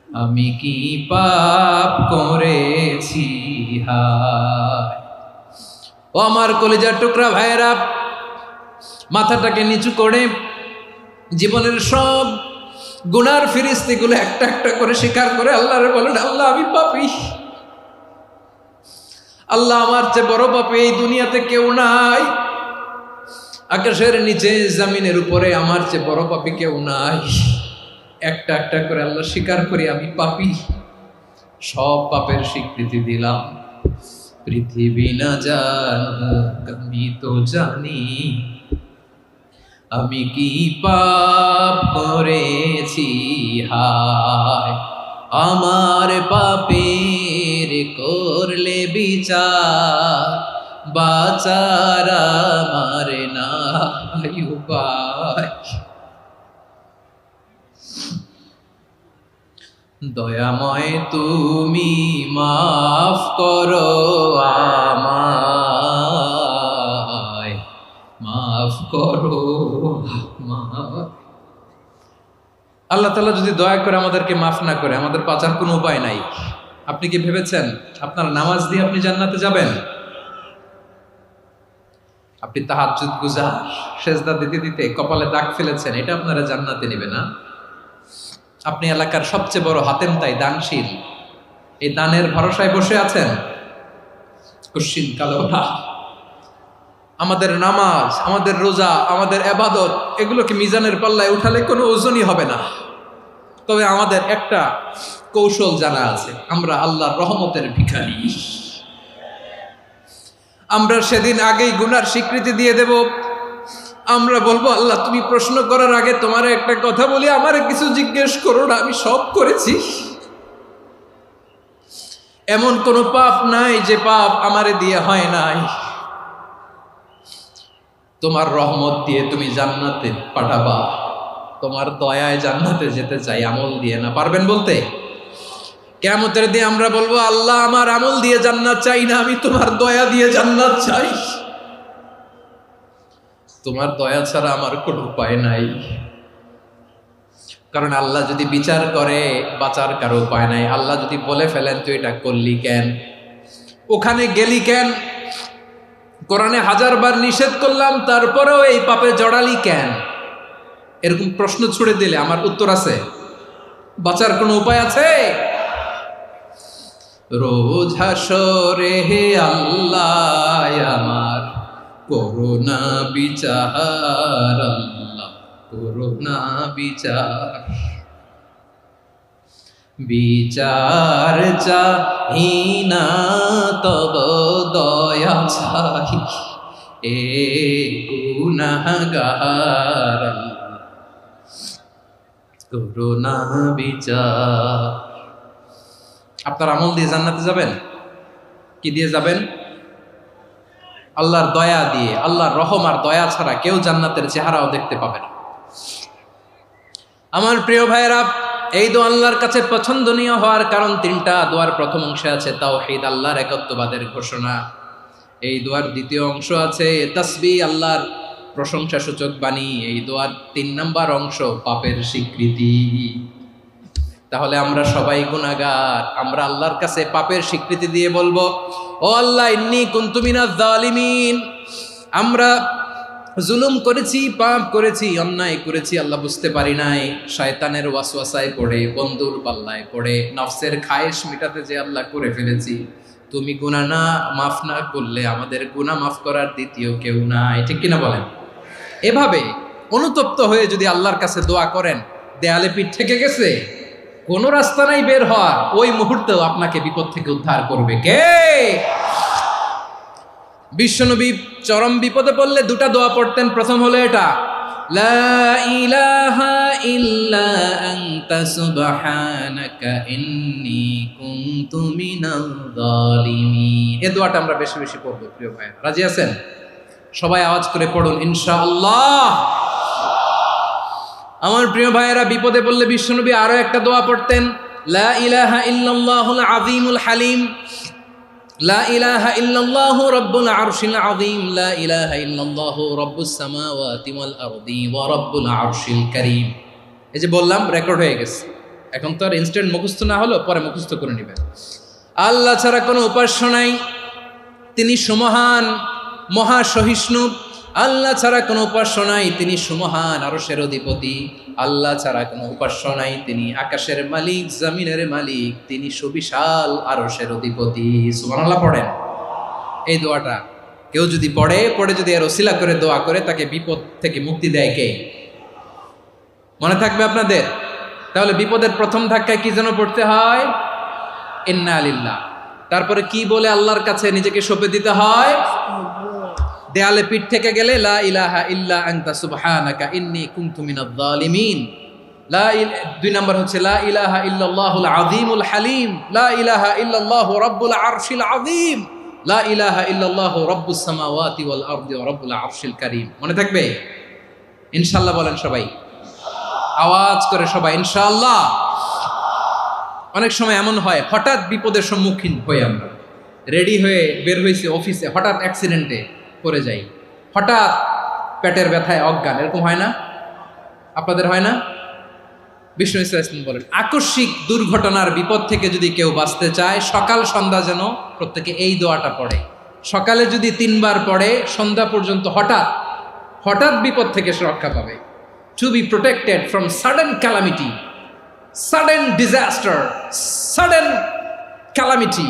আমি কি পাপ করেছি হায়। ও আমার কলিজার টুকরা ভাইয়েরা, মাথাটাকে নিচু করে জীবনের সব গুনার ফিরিস্তিগুলো একটা একটা করে স্বীকার করে আল্লাহরে বলেন, আল্লাহ আমি পাপী, আল্লাহ আমার চেয়ে বড় পাপী এই দুনিয়াতে কেউ নাই, আকাশের নিচে জমিনের উপরে আমার চেয়ে বড় পাপী কেউ নাই। একটা একটা করে আল্লাহ স্বীকার করি আমি পাপী, সব পাপের স্বীকৃতি দিলাম। পৃথিবী না জানুক আমি তো জানি, আমি কি পাপ করেছি হায়। আমার পাপের করলে বিচার, বাঁচার আমার নাই উপায়। দয়াময় তুমি মাফ করো আমায়, মাফ করো আমায়। আল্লাহ তাআলা যদি দয়া করে আমাদেরকে মাফ না করে, আমাদের বাঁচার কোনো উপায় নাই। আপনি কি ভেবেছেন আপনার নামাজ দিয়ে আপনি জান্নাতে যাবেন? আপনি তাহাজ্জুদ গুজার, সেজদা দিতে দিতে কপালে দাগ ফেলেছেন, এটা আপনারা জান্নাতে নেবে না। আপনি এলাকার সবচেয়ে বড় হাতেম তাই দানশীল, এই দানের ভরসায় বসে আছেন, কশিন কালো না। আমাদের নামাজ, আমাদের রোজা, আমাদের ইবাদত এগুলোকে মিজানের পাল্লায় উঠালে কোনো ওজনই হবে না। তবে আমাদের একটা কৌশল জানা আছে, আমরা আল্লাহর রহমতের ভিখারি। আমরা সেদিন আগেই গুনার স্বীকৃতি দিয়ে দেব। আমরা বলবো, আল্লাহ তুমি প্রশ্ন করার আগে তোমার একটা কথা বলি, আমারে কিছু জিজ্ঞেস করো না, আমি সব করেছি। এমন কোন পাপ নাই যে পাপ আমারে দিয়ে হয় নাই। তোমার রহমত দিয়ে তুমি জান্নাতে পাঠাবা, তোমার দয়ায় জান্নাতে যেতে চাই, আমল দিয়ে না। পারবেন বলতে? কিয়ামতের দিন আমরা বলবো, আল্লাহ আমার আমল দিয়ে জান্নাত চাই না, আমি তোমার দয়া দিয়ে জান্নাত চাই। তোমার দয়া ছাড়া আমার কোনো উপায় নাই। কারণ আল্লাহ যদি বিচার করে বাঁচার কারো উপায় নাই। আল্লাহ যদি বলে ফেলেন তুই এটা করলি কেন, ওখানে গেলি কেন, কোরআনে 1000 বার নিষেধ করলাম তারপরেও এই পাপে জড়ালি কেন, এরকম প্রশ্ন ছুড়ে দিলে আমার উত্তর আছে? বাঁচার কোনো উপায় আছে? রোজ হাসরে হে আল্লাহ আমার করুণা বিচার, আল্লাহ করুণা বিচার। বিচার চাহি না তব দয়া চাই, এ গুনাহগার করুণা বিচার। আপনার আমল দিয়ে জান্নাতে যাবেন? কি দিয়ে যাবেন? আল্লাহর দয়া দিয়ে। আল্লাহর রহম আর দয়া ছাড়া কেউ জান্নাতের চেহারাও দেখতে পাবে না। আমার প্রিয় ভাইয়েরা, এই দোয়া আল্লাহর কাছে পছন্দনীয় হওয়ার কারণ 3টা। দোয়ার প্রথম অংশে আছে তাওহীদ, আল্লাহর একত্ববাদের ঘোষণা। এই দোয়ার দ্বিতীয় অংশ আছে তাসবিহ, আল্লাহর প্রশংসা সূচক বাণী। এই দোয়ার 3 নম্বর অংশ পাপের স্বীকৃতি। তাহলে আমরা সবাই গুনাহগার। আমরা আল্লাহর কাছে পাপের স্বীকৃতি দিয়ে বলবো, ও আল্লাহ ইন্নী কুনতু মিনাজ জালিমিন, আমরা জুলুম করেছি, পাপ করেছি, অন্যায় করেছি, আল্লাহ বুঝতে পারি নাই। শয়তানের ওয়াসওয়াসায় পড়ে, বন্ধুর পাল্লায় পড়ে, নফসের খায়েশ মিটাতে যে আল্লাহ করে ফেলেছি। তুমি গুনাহ না মাফ না করলে আমাদের গুনাহ মাফ করার দ্বিতীয় কেউ নাই। ঠিক কিনা বলেন? এভাবে অনুতপ্ত হয়ে যদি আল্লাহর কাছে দোয়া করেন, দেয়ালে পিঠ থেকে গেছে, কোনো রাস্তা নাই বের হওয়ার, ওই মুহূর্তেও আপনাকে বিপদ থেকে উদ্ধার করবে কে? বিশ্বনবী চরম বিপদে পড়লে 2টা দোয়া পড়তেন। প্রথম হলো এটা, লা ইলাহা ইল্লা আনতা সুবহানাকা ইন্নী কুনতু মিনাল জালিমিন। এই দোয়াটা আমরা বেশি বেশি পড়ব প্রিয় ভাইরা। রাজি আছেন? সবাই আওয়াজ করে পড়ুন ইনশাআল্লাহ। আমার প্রিয় ভাইয়েরা, বিপদে পড়লে বিশ্বনবী আরো একটা দোয়া পড়তেন, লা ইলাহা ইল্লাল্লাহুল আযীমুল হালিম, লা ইলাহা ইল্লাল্লাহু রাব্বুল আরশিল আযীম, লা ইলাহা ইল্লাল্লাহু রাব্বুস সামাওয়াতি ওয়াল আরদি ওয়া রাব্বুল আরশিল কারীম। এই যে বললাম, রেকর্ড হয়ে গেছে। এখন তো আর ইনস্ট্যান্ট মুখস্থ না হলো, পরে মুখস্থ করে নেবেন। আল্লাহ ছাড়া কোনো উপাস্য নাই, তিনি সুমহান, মহা সহিষ্ণু। আল্লাহ ছাড়া কোনো উপাস্য নাই, তিনি সুমহান, আরশের অধিপতি। আল্লাহ ছাড়া কোনো উপাস্য নাই, তিনি আকাশের মালিক, জমিনের মালিক, তিনি সুবিশাল আরশের অধিপতি। সুবহানাল্লাহ পড়েন। এই দোয়াটা কেউ যদি পড়ে যদি এর ওসিলা করে দোয়া করে, তাকে বিপদ থেকে মুক্তি দেয় কে? মনে থাকবে আপনাদের? তাহলে বিপদের প্রথম ধাক্কায় কি যেন পড়তে হয়? ইন্না লিল্লাহ। তারপরে কি বলে আল্লাহর কাছে নিজেকে সঁপে দিতে হয়? দেয়ালে পিঠ থেকে গেলে লা ইলাহা ইল্লা আনতা সুবহানাকা ইন্নী কুনতু মিনাজ জালিমিন। 2 নম্বর হচ্ছে লা ইলাহা ইল্লাল্লাহুল আযীমুল হালিম, লা ইলাহা ইল্লাল্লাহু রাব্বুল আরশিল আযীম, লা ইলাহা ইল্লাল্লাহু রাব্বুস সামাওয়াতি ওয়াল আরদি ওয়া রাব্বুল আরশিল কারীম। মনে থাকবে? ইনশাআল্লাহ বলেন সবাই, আওয়াজ করে সবাই ইনশাআল্লাহ। অনেক সময় এমন হয়, হঠাৎ বিপদের সম্মুখীন হয়ে আমরা রেডি হয়ে বের হয়েছি অফিসে, হঠাৎ অ্যাক্সিডেন্টে পড়ে যাই, হঠাৎ পেটের ব্যথায় অজ্ঞান। এরকম হয় না? আপনাদের হয় না? বিষ্ণু ইসলাম বলেন, আকস্মিক দুর্ঘটনার বিপদ থেকে যদি কেউ বাঁচতে চায়, সকাল সন্ধ্যা যেন প্রত্যেকে এই দোয়াটা পড়ে। সকালে যদি 3 বার পড়ে, সন্ধ্যা পর্যন্ত হঠাৎ বিপদ থেকে সে রক্ষা পাবে। To be protected from sudden calamity, sudden disaster, sudden calamity.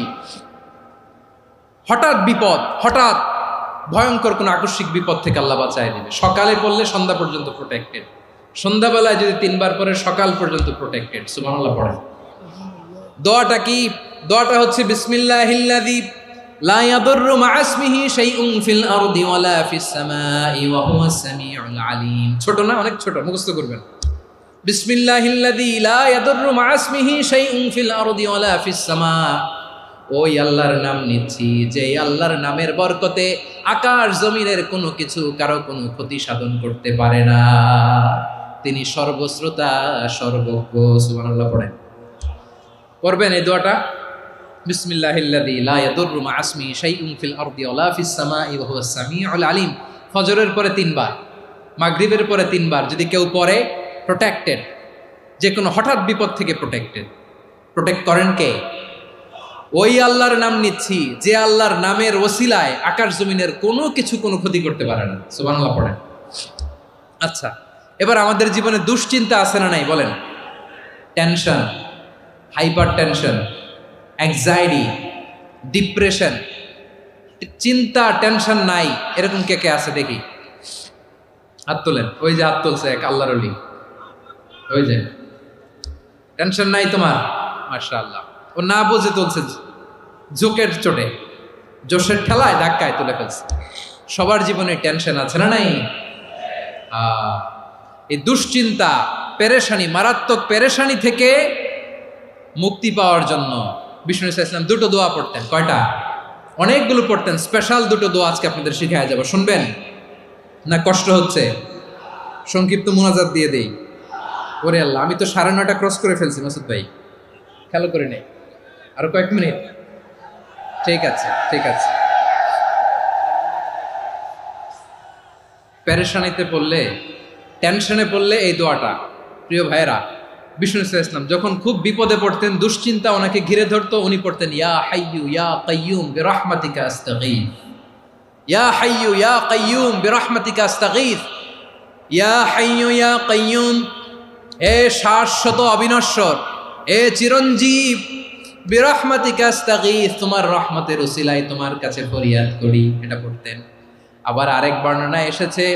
হঠাৎ বিপদ, হঠাৎ ভয়ঙ্কর কোনো আকস্মিক বিপদ থেকে আল্লাহ বাঁচায় দিবে। সকালে পড়লে সন্ধ্যা পর্যন্ত প্রোটেক্টেড, সন্ধ্যাবেলায় যদি 3 বার পরে সকাল পর্যন্ত প্রোটেক্টেড। সুবহানাল্লাহ পড়েন। দোয়াটা কি? দোয়াটা হচ্ছে বিসমিল্লাহিল্লাযী লা ইয়াদুররু মা ইসমিহি শাইউন ফিল আরদি ওয়ালা ফিস সামাই ওয়া হুয়াস সামিউল আলিম। ছোট না? অনেক ছোট, মুখস্থ করবেন। বিসমিল্লাহিল্লাযী লা ইয়াদুররু মা ইসমিহি শাইউন ফিল আরদি ওয়ালা ফিস সামা। ওই আল্লাহর নাম নিচ্ছি যে আল্লাহর নামের বরকতে আকাশ জমিনের কোনো কিছু কারো কোনো ক্ষতি সাধন করতে পারে না। তিনি সর্বশ্রোতা, সর্বজ্ঞ। সুবহানাল্লাহ পড়েন। পড়বেন এই দোয়াটা, বিসমিল্লাহিল্লাযী লা ইয়াদুররু মা ইসমিহি শাইউন ফিল আরদি ওয়ালা ফিস সামাই ওয়া হুয়াস সামিউল আলিম। ফজরের পরে 3 বার, মাগরিবের পরে 3 বার যদি কেউ পড়ে প্রোটেক্টেড, যে কোনো হঠাৎ বিপদ থেকে প্রোটেক্টেড। প্রোটেক্ট করেন কে? ওই আল্লাহর নাম নিচ্ছি যে আল্লাহর নামের ওসিলায় আকাশ জমিনের কোনো কিছু কোনো ক্ষতি করতে পারে না। সুবহানাল্লাহ পড়েন। আচ্ছা, এবার আমাদের জীবনে দুশ্চিন্তা আছে না নাই বলেন? Tension, hyper tension, anxiety, depression, চিন্তা টেনশন নাই এরকম কে কে আছে দেখি? হাত তোলেন। ওই যে হাত তুলছে এক আল্লাহর ওলি, ওই যে। টেনশন নাই তোমার? মাশাআল্লাহ। ও না বুঝে তুলছে, জোকের চোটে, জোশের ঠেলায় ধাক্কায় তুলে ফেলছে। সবার জীবনে টেনশন আছে না নাই? এই দুশ্চিন্তা, পেরেশানি, মারাত্মক পেরেশানি থেকে মুক্তি পাওয়ার জন্য বিষ্ণু ইসলাম 2টো দোয়া পড়তেন। কয়টা? অনেকগুলো পড়তেন। স্পেশাল 2টো দোয়া আজকে আপনাদের শিখায় যাব, শুনবেন না? কষ্ট হচ্ছে? সংক্ষিপ্ত মুনাজাত দিয়ে দেই। ওরে আল্লাহ, আমি তো 9:30 ক্রস করে ফেলছি মাসুদ ভাই, খেয়াল করে নেই। আরো কয়েক মিনিট? ঠিক আছে, ঠিক আছে। পেরেশানিতে পড়লে, টেনশনে পড়লে এই দোয়াটা, প্রিয় ভাইয়েরা, বিষ্ণু ইসলাম যখন খুব বিপদে পড়তেন, দুশ্চিন্তা ওনাকে ঘিরে ধরতো, উনি পড়তেন ইয়া হাইয়ু ইয়া কাইয়ুম বিরহমাতিকা আস্তাগীথ। ইয়া হাইয়ু ইয়া কাইয়ুম বিরহমাতিকা আস্তাগীথ। ইয়া হাইয়ু ইয়া কাইয়ুম, এ শাশ্বত অবিনশ্বর, এ চিরঞ্জীব, বিরহমাতিকা আস্তাগীথ, তোমার রহমতের উসিলায় তোমার কাছে ফরিয়াদ করি। এটা পড়তেন। আবার আরেক বর্ণনায় এসেছে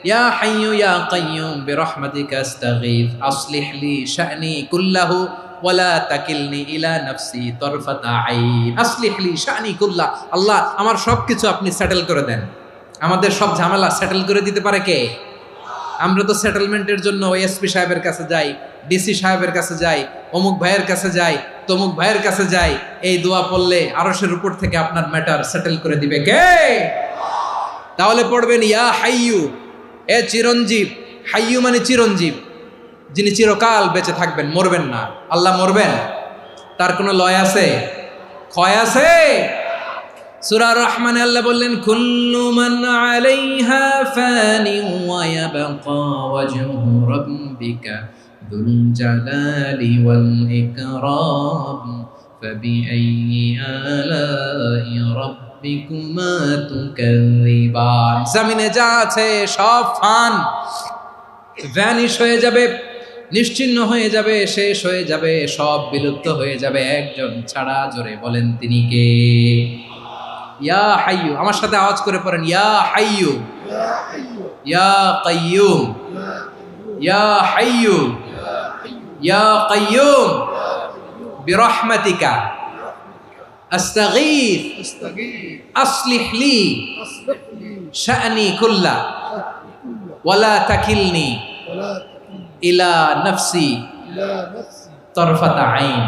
ইয়া হাইয়ু ইয়া কাইয়ুম বিরহমাতিকা আস্তাগীথ আসলিহ লি শা'নি কুল্লাহু ওয়ালা তাকিলনি ইলা নাফসি তরফাতা আইন। আসলিহ লি শা'নি কুল্লাহ, আল্লাহ আমার সবকিছু আপনি সেটেল করে দেন। আমাদের সব ঝামেলা সেটেল করে দিতে পারে কে? আমরা তো সেটেলমেন্টের জন্য এসপি সাহেবের কাছে যাই, ডিসি সাহেবের কাছে যাই, অমুক ভাইয়ের কাছে যাই, তমুক ভাইয়ের কাছে যাই। এই দোয়া পড়লে আরশের উপর থেকে আপনার ম্যাটার সেটেল করে দিবে কে? তাহলে পড়বেন ইয়া হাইয়ু, এ চিরঞ্জীব। হাইয়ু মানে চিরঞ্জীব, যিনি চিরকাল বেঁচে থাকবেন, মরবেন না। আল্লাহ মরবেন? তার কোনো লয় আছে? ক্ষয় আছে? সূরা রহমানে আল্লাহ বললেন কুল্লু মান আলাইহা ফানি ওয়া ইয়াবকা ওয়াজহু রাব্বিকা যুল জালালি ওয়াল ইকরাম ফাবিআইয়ি আলাই রাব্বিকুমা তুকাযিবান। জমিনে যা আছে সব ফান, ভ্যানিশ হয়ে যাবে, নিশ্চিহ্ন হয়ে যাবে, শেষ হয়ে যাবে, সব বিলুপ্ত হয়ে যাবে একজন ছাড়া। জোরে বলেন তিনি কে? ইয়া হাইয়ু। আমার সাথে আওয়াজ করে পড়েন ইয়া হাইয়ু ইয়া কাইয়ুম ইয়া হাইয়ু ইয়া কাইয়ুম বিরহমাতিকা আস্তাগীথ আসলিহ লি শা'নি কুল্লা ওয়ালা তাকিলনি ইলা নাফসি তরফাতা আইন।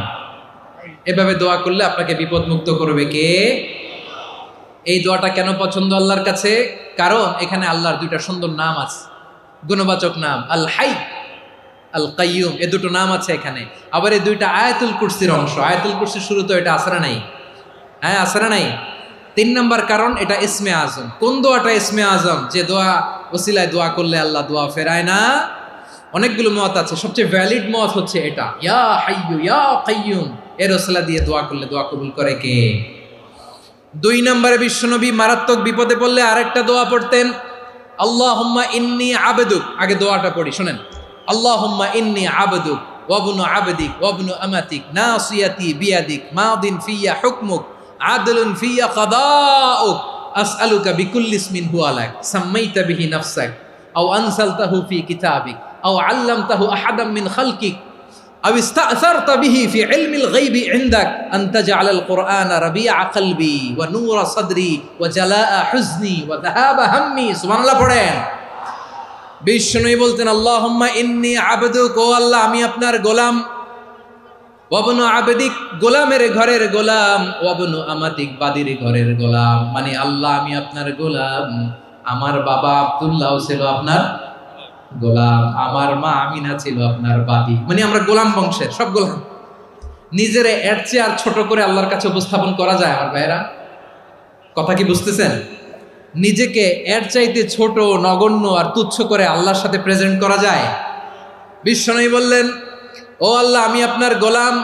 এভাবে দোয়া করলে আপনাকে বিপদ মুক্ত করবে কে? এই দোয়াটা কেন পছন্দ আল্লাহর কাছে? কারণ এখানে আল্লাহর 2টা সুন্দর নাম আছে, গুণবাচক নাম, আল হাই, আল কাইয়ুম। এই 2টো নাম আছে এখানে। আবার এই 2টা আয়াতুল কুরসির অংশ। আয়াতুল কুরসির শুরু তো এটা আসরা নাই? হ্যাঁ, আসরা নাই। 3 নম্বর কারণ এটা ইসমে আজম। কোন দোয়াটা ইসমে আজম? যে দোয়া ওসিলায় দোয়া করলে আল্লাহ দোয়া ফেরায় না। অনেকগুলো মত আছে, সবচেয়ে ভ্যালিড মত হচ্ছে এটা, ইয়া হাইয়ু ইয়া কাইয়ুম। এর ওসিলা দিয়ে দোয়া করলে দোয়া কবুল করে কে? 2 নম্বরে বিশ্বনবী মারাত্মক বিপদে পড়লে আরেকটা দোয়া পড়তেন, আল্লাহুম্মা ইন্নী আবদুক। আগে দোয়াটা পড়ি, শুনেন। আল্লাহুম্মা ইন্নী আবদুক ওয়া ইবনু আবদিক ওয়া ইবনু আমাতিক নাসিয়াতি বিয়াদিক মাদিন ফিয়া হুকমুক আদলুন ফিয়া কাদাউক আসআলুকা বিকুল্লি ইসমিন হুয়া লাক সাম্মাইতা বিহি নাফসাক আও আনসালতাহু ফি কিতাবিক আও আল্লামতাহু আহাদাম মিন খালকিক আও ইস্তাআসারতা বিহি ফি ইলমিল গায়বি ইনদাক আন তাজআলাল কুরআনা রাবিআ কলবি ওয়া নূরা সাদরি ওয়া জালাআ হুজনি ওয়া যাহাবা হাম্মি। সুবহানাল্লাহ পড়েন। বিষ্ণু বলতেন আল্লাহুম্মা ইন্নী আবদুক, ও আল্লাহ আমি আপনার গোলাম, ওয়াবনু আবদিক গোলামের ঘরের গোলাম, ওয়াবনু আমাতিক বাদির ঘরের গোলাম। মানে আল্লাহ আমি আপনার গোলাম, আমার বাবা আব্দুল্লাহ ছিল আপনার গোলাম, আমার মা আমিনা ছিল আপনার বাদী। মানে আমরা গোলাম বংশের সব গোলাম। নিজেরে এর চেয়ে আর ছোট করে আল্লাহর কাছে উপস্থাপন করা যায় আমার ভাইয়েরা? কথা কি বুঝতেছেন? নিজেকে এর চাইতে ছোট, নগণ্য আর তুচ্ছ করে আল্লাহর সাথে প্রেজেন্ট করা যায়? বিশ্বনবী বললেন, ও আল্লাহ আমি আপনার গোলাম,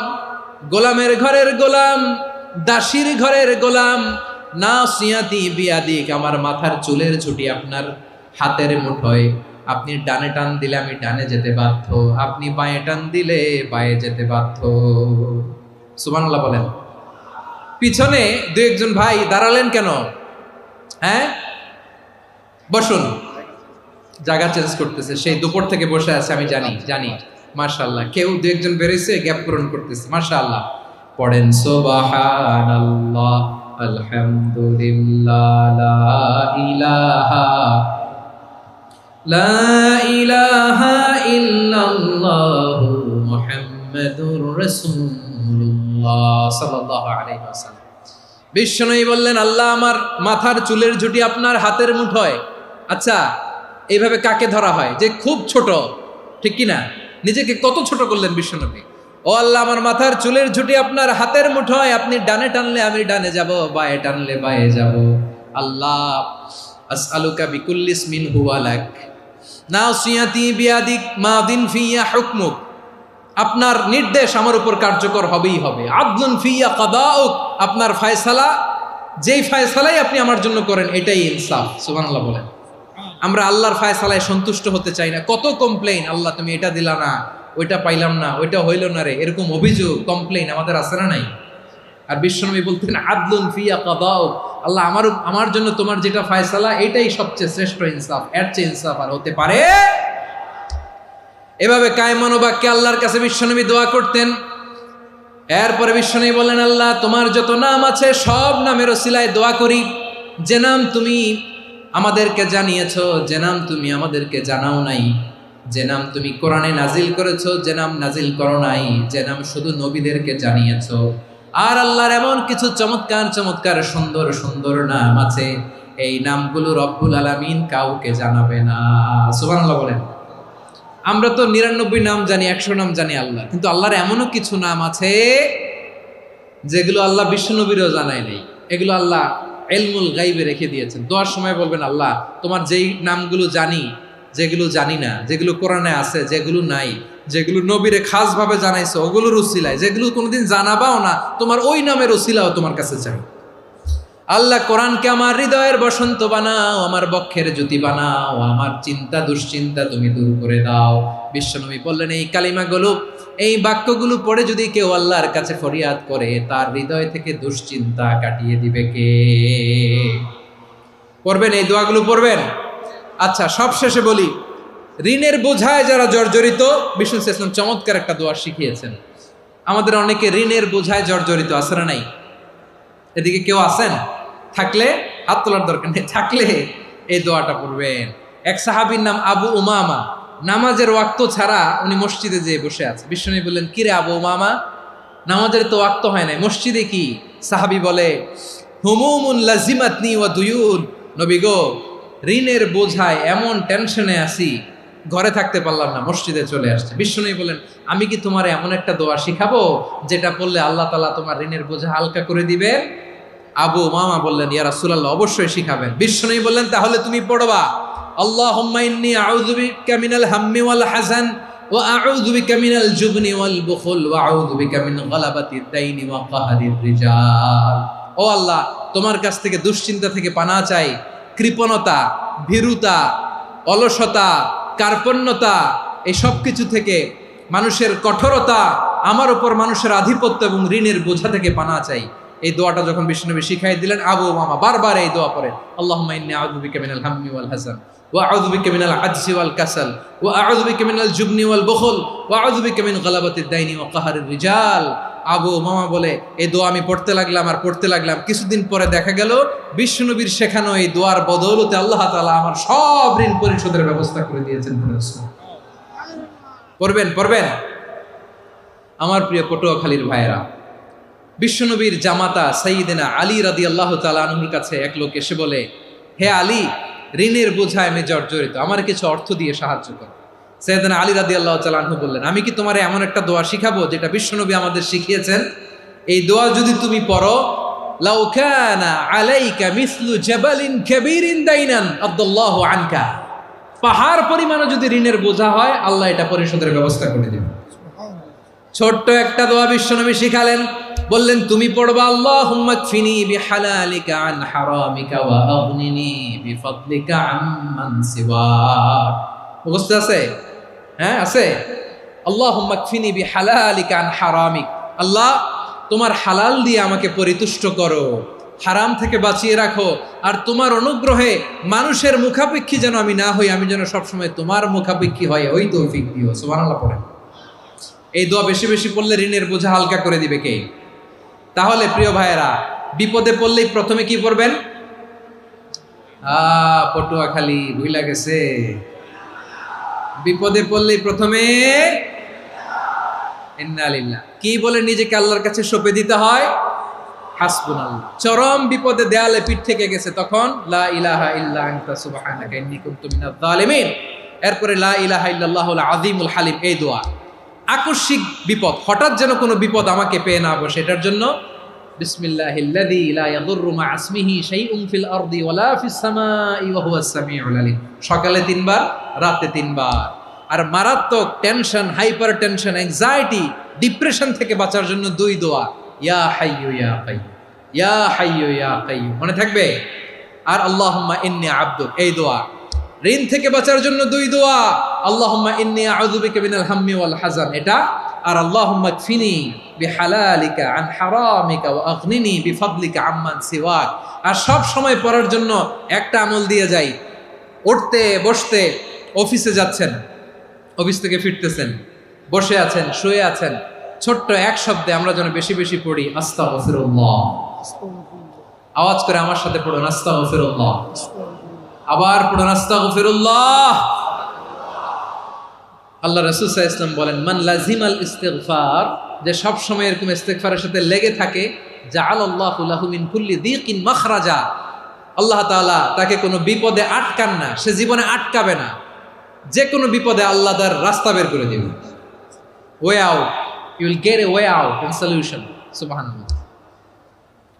গোলামের ঘরের গোলাম, দাসীর ঘরের গোলাম। নাসিয়াতি বিয়াদিক, আমার মাথার চুলের ছুটি আপনার হাতের মুঠোয়। আপনি ডানে টান দিলে আমি ডানে যেতে বাধ্য, আপনি বাঁয়ে টান দিলে বাঁয়ে যেতে বাধ্য। সুবহানাল্লাহ বলেন। পিছনে দু একজন ভাই দাঁড়ালেন কেন? হ্যাঁ, বসুন। জায়গা চেঞ্জ করতেছে, সেই দুপুর থেকে বসে আছে আমি জানি। মাশাআল্লাহ, কেউ দু একজন বেরোইছে, গ্যাপ পূরণ করতেছে। মাশাআল্লাহ পড়েন সুবহানাল্লাহ, আলহামদুলিল্লাহ, লা ইলাহা ইল্লাল্লাহু মুহাম্মাদুর রাসূলুল্লাহ সাল্লাল্লাহু আলাইহি ওয়াসাল্লাম। বিশ্বনবী বললেন, আল্লাহ আমার মাথার চুলের ঝুঁটি আপনার হাতের মুঠোয়। আচ্ছা, এইভাবে কাকে ধরা হয়? যে খুব ছোট, ঠিক কিনা? নিজেকে কত ছোট করলেন বিশ্বনবী। ও আল্লাহ আমার মাথার চুলের ঝুঁটি আপনার হাতের মুঠোয়, আপনি ডানে টানলে আমি ডানে যাব, বাঁয়ে টানলে বাঁয়ে যাব। আল্লাহ আসআলুকা বিকুল্লি ইসমিন হুয়া লাক নাসিয়াতি বিয়াদিক মাদিন ফিয়া হুকমুক, আপনার নির্দেশ আমার উপর কার্যকর হবেই হবে। আদলুন ফিয়া কাদাউক, আপনার ফয়সালা, যেই ফয়সালাই আপনি আমার জন্য করেন এটাই ইনসাফ। সুবহানাল্লাহ বলেন। আমরা আল্লাহর ফয়সালায় সন্তুষ্ট হতে চাই না। কত কমপ্লেইন, আল্লাহ তুমি এটা দিলা না, ওইটা পাইলাম না, ওইটা হইল না রে, এরকম অভিযোগ কমপ্লেইন আমাদের আছে না নাই? আর বিশ্বনবী বলতেন আদলুন ফিয়া কাদাউক, আল্লাহ আমার জন্য তোমার যেটা ফয়সালা এটাই সবচেয়ে শ্রেষ্ঠ ইনসাফ, এর চেয়ে ইনসাফ আর হতে পারে? এভাবে কায়মান বাক্যে আল্লাহর কাছে বিশ্বনবী দোয়া করতেন। এরপরে বিশ্বনবী বললেন, আল্লাহ তোমার যত নাম আছে সব নামের ওসিলায় দোয়া করি, যে নাম তুমি আমাদেরকে জানিয়েছো, যে নাম তুমি আমাদেরকে জানাও নাই, যে নাম তুমি কোরআনে নাজিল করেছো, যে নাম নাজিল করো নাই, যে নাম শুধু নবীদেরকে জানিয়েছো। আর আল্লাহর এমন কিছু চমৎকার চমৎকার সুন্দর সুন্দর নাম আছে, এই নামগুলো রব্বুল আলামিন কাউকে জানাবে না। সুবহানাল্লাহ বলেন। আমরা তো 99 নাম জানি, 100 নাম জানি আল্লাহ, কিন্তু আল্লাহর এমনও কিছু নাম আছে যেগুলো আল্লাহ বিশ্বনবীরও জানায় নেই। এগুলো আল্লাহ ইলমুল গায়বে রেখে দিয়েছেন। দোয়ার সময় বলবেন, আল্লাহ তোমার যেই নামগুলো জানি, যেগুলো জানি না, যেগুলো কোরআনে আছে, যেগুলো নাই, যেগুলো নবীরে খাস ভাবে জানাইছো ওগুলোর উসিলায়, যেগুলো কোনোদিন জানাবাও না তোমার ওই নামের উসিলাও তোমার কাছে চাই। আল্লাহ কোরআনকে আমার হৃদয়ের বসন্ত বানাও, আমার বক্ষের জ্যোতি বানাও, আমার চিন্তা দুশ্চিন্তা তুমি দূর করে দাও। বিশ্বনবী বললেন, এই কালিমাগুলো, এই বাক্যগুলো পড়ে যদি কেউ আল্লাহর কাছে ফরিয়াদ করে, তার হৃদয় থেকে দুশ্চিন্তা কাটিয়ে দিবে কে? পড়বেন, এই দোয়াগুলো পড়বেন। আচ্ছা, সব শেষে বলি, ঋণের বোঝায় যারা জর্জরিত, বিষ্ণু ইসলাম চমৎকার একটা দোয়া শিখিয়েছেন। আমাদের অনেকে ঋণের বোঝায় জর্জরিত, আছে না নাই? এদিকে কেউ আছেন? থাকলে হাত তোলার দরকার নেই, থাকলে এই দোয়াটা পড়বেন। এক সাহাবীর নাম আবু উমামা, নামাজের ওয়াক্ত ছাড়া উনি মসজিদে যেয়ে বসে আছে। বিষ্ণু বললেন, কিরে আবু উমামা, নামাজের তো ওয়াক্ত হয় নাই, মসজিদে কি? সাহাবী বলে, হুমুমুন লাজিমাতনি ওয়া দুয়ুন, নবী গো ঋণের বোঝায় এমন টেনশনে আছি, ঘরে থাকতে পারলাম না, মসজিদে চলে আসছে। বিশ্বনবী বলেন, আমি কি তোমার এমন একটা দোয়া শিখাবো যেটা পড়লে আল্লাহ তাআলা তোমার ঋণের বোঝা হালকা করে দিবে? আবু উমামা বললেন, ইয়া রাসূলুল্লাহ, অবশ্যই শিখাবেন। বিশ্বনবী বললেন, তাহলে তুমি পড়বা, আল্লাহুম্মা ইন্নী আউযু বিকা মিনাল হাম্মি ওয়াল হাযান ওয়া আউযু বিকা মিনাল জুবনি ওয়াল বুখল ওয়া আউযু বিকা মিন গালাবাতিদ দাইনি ওয়া কাহরির রিজাল। ও আল্লাহ, তোমার কাছ থেকে দুশ্চিন্তা থেকে পানাহ চাই, কৃপণতা, ভীরুতা, অলসতা, কার্পণ্যতা, এই সব কিছু থেকে, মানুষের কঠোরতা, আমার উপর মানুষের আধিপত্য এবং ঋণের বোঝা থেকে পানাহ চাই। এই দোয়াটা যখন বিশ্বনবী শিখাই দিলেন, আবু মামা বারবার এই দোয়া পড়ে, আল্লাহুম্মা ইন্নী আউযু বিকা মিনাল হাম্মি ওয়াল হাযান ওয়া আউযু বিকা মিনাল আজজি ওয়াল কাসাল ওয়া আউযু বিকা মিনাল জুবনি ওয়াল বুখল ওয়া আউযু বিকা মিন গালাবাতিদ দাইনি ওয়া কাহরির রিজাল। আবু মামা বলে এই দোয়া আমি পড়তে লাগলাম। কিছুদিন পরে দেখা গেল বিশ্বনবীর শেখানো এই দোয়ার বদৌলতে আল্লাহ তাআলা আমার সব ঋণ পরিশোধের ব্যবস্থা করে দিয়েছেন। পড়বেন। আমার প্রিয় পটুয়াখালীর ভাইয়েরা, বিশ্বনবীর জামাতা সাইয়্যিদিনা আলী রাদিয়াল্লাহু তাআলা আনহুর কাছে এক লোক এসে বলে, হে আলী, ঋণের বোঝায় আমি জর্জরিত, আমার কিছু অর্থ দিয়ে সাহায্য করো। সাইয়্যিদিনা আলী রাদিয়াল্লাহু তাআলা আনহু বললেন, আমি কি তোমারে এমন একটা দোয়া শিখাবো যেটা বিশ্বনবী আমাদের শিখিয়েছেন? এই দোয়া যদি তুমি পড়ো, লাউ কানা আলাইকা মিসলু জাবালিন কাবীরিন দাইনান আদাল্লাহু আনকা, পাহাড় পরিমাণও যদি ঋণের বোঝা হয়, আল্লাহ এটা পরিশোধের ব্যবস্থা করে দেবেন। ছোট্ট একটা দোয়া বিশ্বনবী শিখালেন, বললেন তুমি পড়বা, আল্লাহুম্মা কফিনি বিহালালিকা আন হারামিকা ওয়া আগনিনি বিফাদলিকা আম্মান সিওয়াক। মুখস্থ আছে? হ্যাঁ আছে। আল্লাহুম্মা কফিনি বিহালালিকা আন হারামিক, আল্লাহ তোমার হালাল দিয়ে আমাকে পরিতুষ্ট করো, হারাম থেকে বাঁচিয়ে রাখো, আর তোমার অনুগ্রহে মানুষের মুখাপেক্ষী যেন আমি না হই, আমি যেন সবসময় তোমার মুখাপেক্ষী হয়, ওই তৌফিক দিও। সুবহানাল্লাহ পড়েন। এই দোয়া বেশি বেশি পড়লে ঋণের বোঝা হালকা করে দিবে কে? তাহলে প্রিয় ভাইয়েরা, বিপদে পড়লেই প্রথমে কি পড়বেন? পটুয়াখালী ভুইলা গেছে। বিপদে পড়লেই প্রথমে ইন্না লিল্লাহ কি বলে নিজেকে আল্লাহর কাছে সঁপে দিতে হয়? হাসবুনাল্লাহ। চরম বিপদে দেয়ালে পিঠ থেকে গেছে, তখন লা ইলাহা ইল্লা আনতা সুবহানাকা ইন্নী কুনতু মিনাজ জালিমিন। এরপরে লা ইলাহা ইল্লাল্লাহুল আযীমুল হালিম, এই দোয়া। আকস্মিক বিপদ, হঠাৎ যেন কোনো বিপদ আমাকে পেয়ে না বসে, এটার জন্য বিসমিল্লাহিল্লাযী লা ইয়াদুররু মা ইসমিহি শাইউন ফিল আরদি ওয়ালা ফিস সামাই ওয়া হুয়াস সামিউল আলিম। সকালে 3 বার, রাতে 3 বার। আর মারাত্মক tension, hyper tension, anxiety, depression থেকে বাঁচার জন্য 2 দোয়া, ইয়া হাইয়্যু ইয়া কাইয়্যুম, ইয়া হাইয়্যু ইয়া কাইয়্যুম, মনে থাকবে? আর আল্লাহুম্মা ইন্নী আবদুক, এই দোয়া। ঋণ থেকে বাঁচার জন্য 2 দোয়া, আল্লাহুম্মা ইন্নী আউযু বিকা মিনাল হাম্মি ওয়াল হাযান, এটা। আর আল্লাহুম্মা কফিনি বিহালালিকা আন হারামিকা ওয়া আগনিনি বিফাদলিকা আম্মান সিওয়াক। আর সব সময় পড়ার জন্য একটা আমল দিয়ে যাই, উঠতে বসতে, অফিসে যাচ্ছেন, অফিস থেকে ফিরতেছেন, বসে আছেন, শুয়ে আছেন, ছোট্ট এক শব্দে আমরা যেন বেশি বেশি পড়ি আস্তাগফিরুল্লাহ। আওয়াজ করে আমার সাথে পড়ুন, আস্তাগফিরুল্লাহ। আবার পড়ুন, আস্তাগফিরুল্লাহ। আল্লাহ রাসূল সাল্লাল্লাহু আলাইহি ওয়াসাল্লাম বলেন, মান লাজিমাল ইস্তিগফার, যে সব সময় এরকম ইস্তিগফারের সাথে লেগে থাকে, জাআলাল্লাহু লাহু মিন কুল্লি যিকিন মাখরাজা, আল্লাহ তাআলা তাকে কোনো বিপদে আটকান না, সে জীবনে আটকাবে না, যে কোনো বিপদে আল্লাহ তার রাস্তা বের করে দিবেন। Way out, you will get a way out and solution. সুবহানাল্লাহ।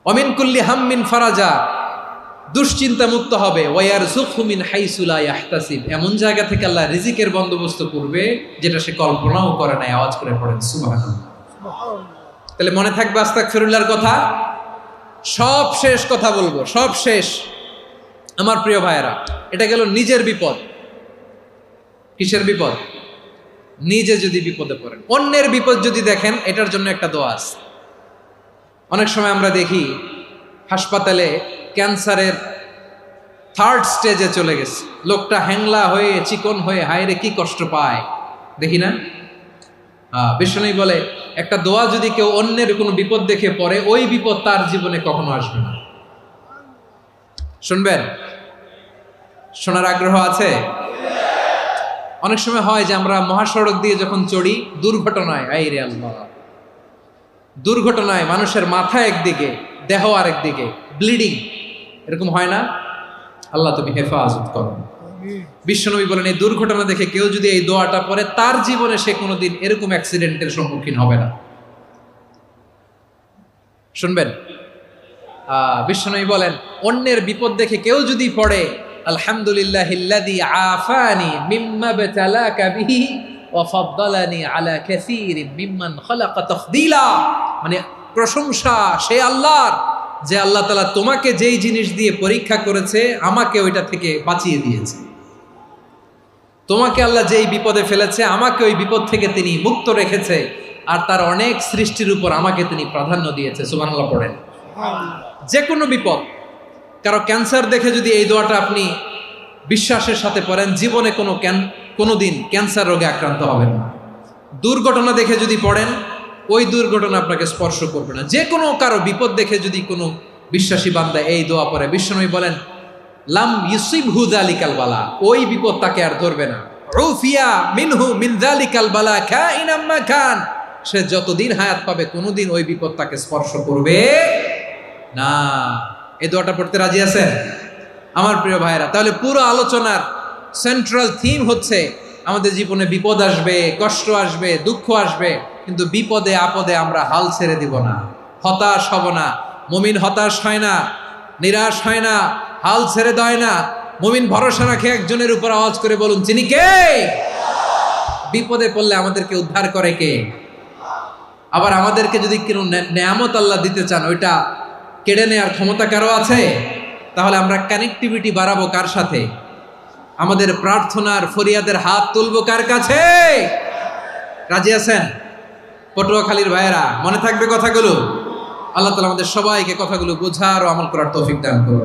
ওয়া মিন কুল্লি হাম্মিন ফারাজা, দুশ্চিন্তা মুক্ত হবে। ওয়ারযুকহু মিন হাইসু লা ইয়াহতাসিব, এমন জায়গা থেকে আল্লাহ রিজিকের বন্দোবস্ত করবে যেটা সে কল্পনাও করে নাই। আওয়াজ করে পড়েন সুবহানাল্লাহ। তাহলে মনে থাকবে আস্তাগফিরুল্লাহর কথা। সব শেষ কথা বলবো, সব শেষ। আমার প্রিয় ভাইয়েরা, এটা গেল নিজের বিপদ। কিসের বিপদ? নিজে যদি বিপদে পড়েন। অন্যের বিপদ যদি দেখেন, এটার জন্য একটা দোয়া আছে। অনেক সময় আমরা দেখি হাসপাতালে ক্যান্সারের 3rd স্টেজে চলে গেছে, লোকটা হ্যাংলা হয়ে, চিকন হয়ে, হায়রে কি কষ্ট পায়, দেখি না? বিশ্বনবী বলে, একটা দোয়া যদি কেউ অন্যের কোনো বিপদ দেখে পড়ে, ওই বিপদ তার জীবনে কখনো আসবে না। শুনবেন? শোনার আগ্রহ আছে? অনেক সময় হয় যে আমরা মহাসড়ক দিয়ে যখন চড়ি, দুর্ঘটনায়, আইরে আল্লাহ, দুর্ঘটনায় মানুষের মাথা একদিকে, দেহ আরেকদিকে, ব্লিডিং, এরকম হয় না? আল্লাহ তুমি হেফাজত করো। বিশ্বনবী বলেন, এই দুর্ঘটনা দেখে কেউ যদি এই দোয়াটা পড়ে, তার জীবনে সে কোনোদিন এরকম অ্যাক্সিডেন্টের সম্মুখীন হবে না। শুনবেন? বিশ্বনবী বলেন, অন্যের বিপদ দেখে কেউ যদি পড়ে, আলহামদুলিল্লাহিল্লাযী আফানি মিম্মা বাতালাকা বিহি ওয়া ফাদ্দালানি আলা কাসীরিন মিম্মান খালাকা তাফদীলা, মানে প্রশংসা সে আল্লাহর, যে আল্লাহ তাআলা তোমাকে যেই জিনিস দিয়ে পরীক্ষা করেছে, আমাকে ওইটা থেকে বাঁচিয়ে দিয়েছে। তোমাকে আল্লাহ যেই বিপদে ফেলেছে, আমাকে ওই বিপদ থেকে তিনি মুক্ত রেখেছে, আর তার অনেক সৃষ্টির উপর আমাকে তিনি প্রাধান্য দিয়েছে। সুবহানাল্লাহ পড়েন। যে কোনো বিপদ, কারো ক্যান্সার দেখে যদি এই দোয়াটা আপনি বিশ্বাসের সাথে পড়েন, জীবনে কোনো দিন ক্যান্সার রোগে আক্রান্ত হবেন না। দুর্ঘটনা দেখে যদি পড়েন, ওই দুর্ঘটনা আপনাকে স্পর্শ করবে না। যে কোনো কারো বিপদ দেখে যদি কোনো বিশ্বাসী বান্দা এই দোয়া পড়ে, বিশ্বনবী বলেন লাম ইউসিবহু যালিকাল বালা, ওই বিপদ তাকে আর ধরবে না। উফিয়া মিনহু মিন যালিকাল বালা কাইনাম মা কান, সে যতদিন হায়াত পাবে কোনোদিন ওই বিপদ তাকে স্পর্শ করবে না। এই দোয়াটা পড়তে রাজি আছেন আমার প্রিয় ভাইরা? তাহলে পুরো আলোচনার সেন্ট্রাল থিম হচ্ছে আমাদের জীবনে বিপদ আসবে, কষ্ট আসবে, দুঃখ আসবে, কিন্তু বিপদে আপদে আমরা হাল ছেড়ে দিব না, হতাশ হব না। মুমিন হতাশ হয় না, নিরাশ হয় না, হাল ছেড়ে দেয় না। মুমিন ভরসা রাখে একজনের উপর। আওয়াজ করে বলুন, তিনি কে? বিপদে পড়লে আমাদেরকে উদ্ধার করে কে? আবার আমাদেরকে যদি কোনো নেয়ামত আল্লাহ দিতে চান, ওইটা কেড়ে নেওয়ার ক্ষমতা কারো আছে? তাহলে আমরা কানেক্টিভিটি বাড়াবো কার সাথে? আমাদের প্রার্থনার ফরিয়াদের হাত তুলবো কার কাছে? রাজি আছেন পটুয়াখালীর ভাইয়েরা? মনে থাকবে কথাগুলো? আল্লাহ তাআলা আমাদের সবাইকে কথাগুলো বোঝার ও আমল করার তৌফিক দান করুন।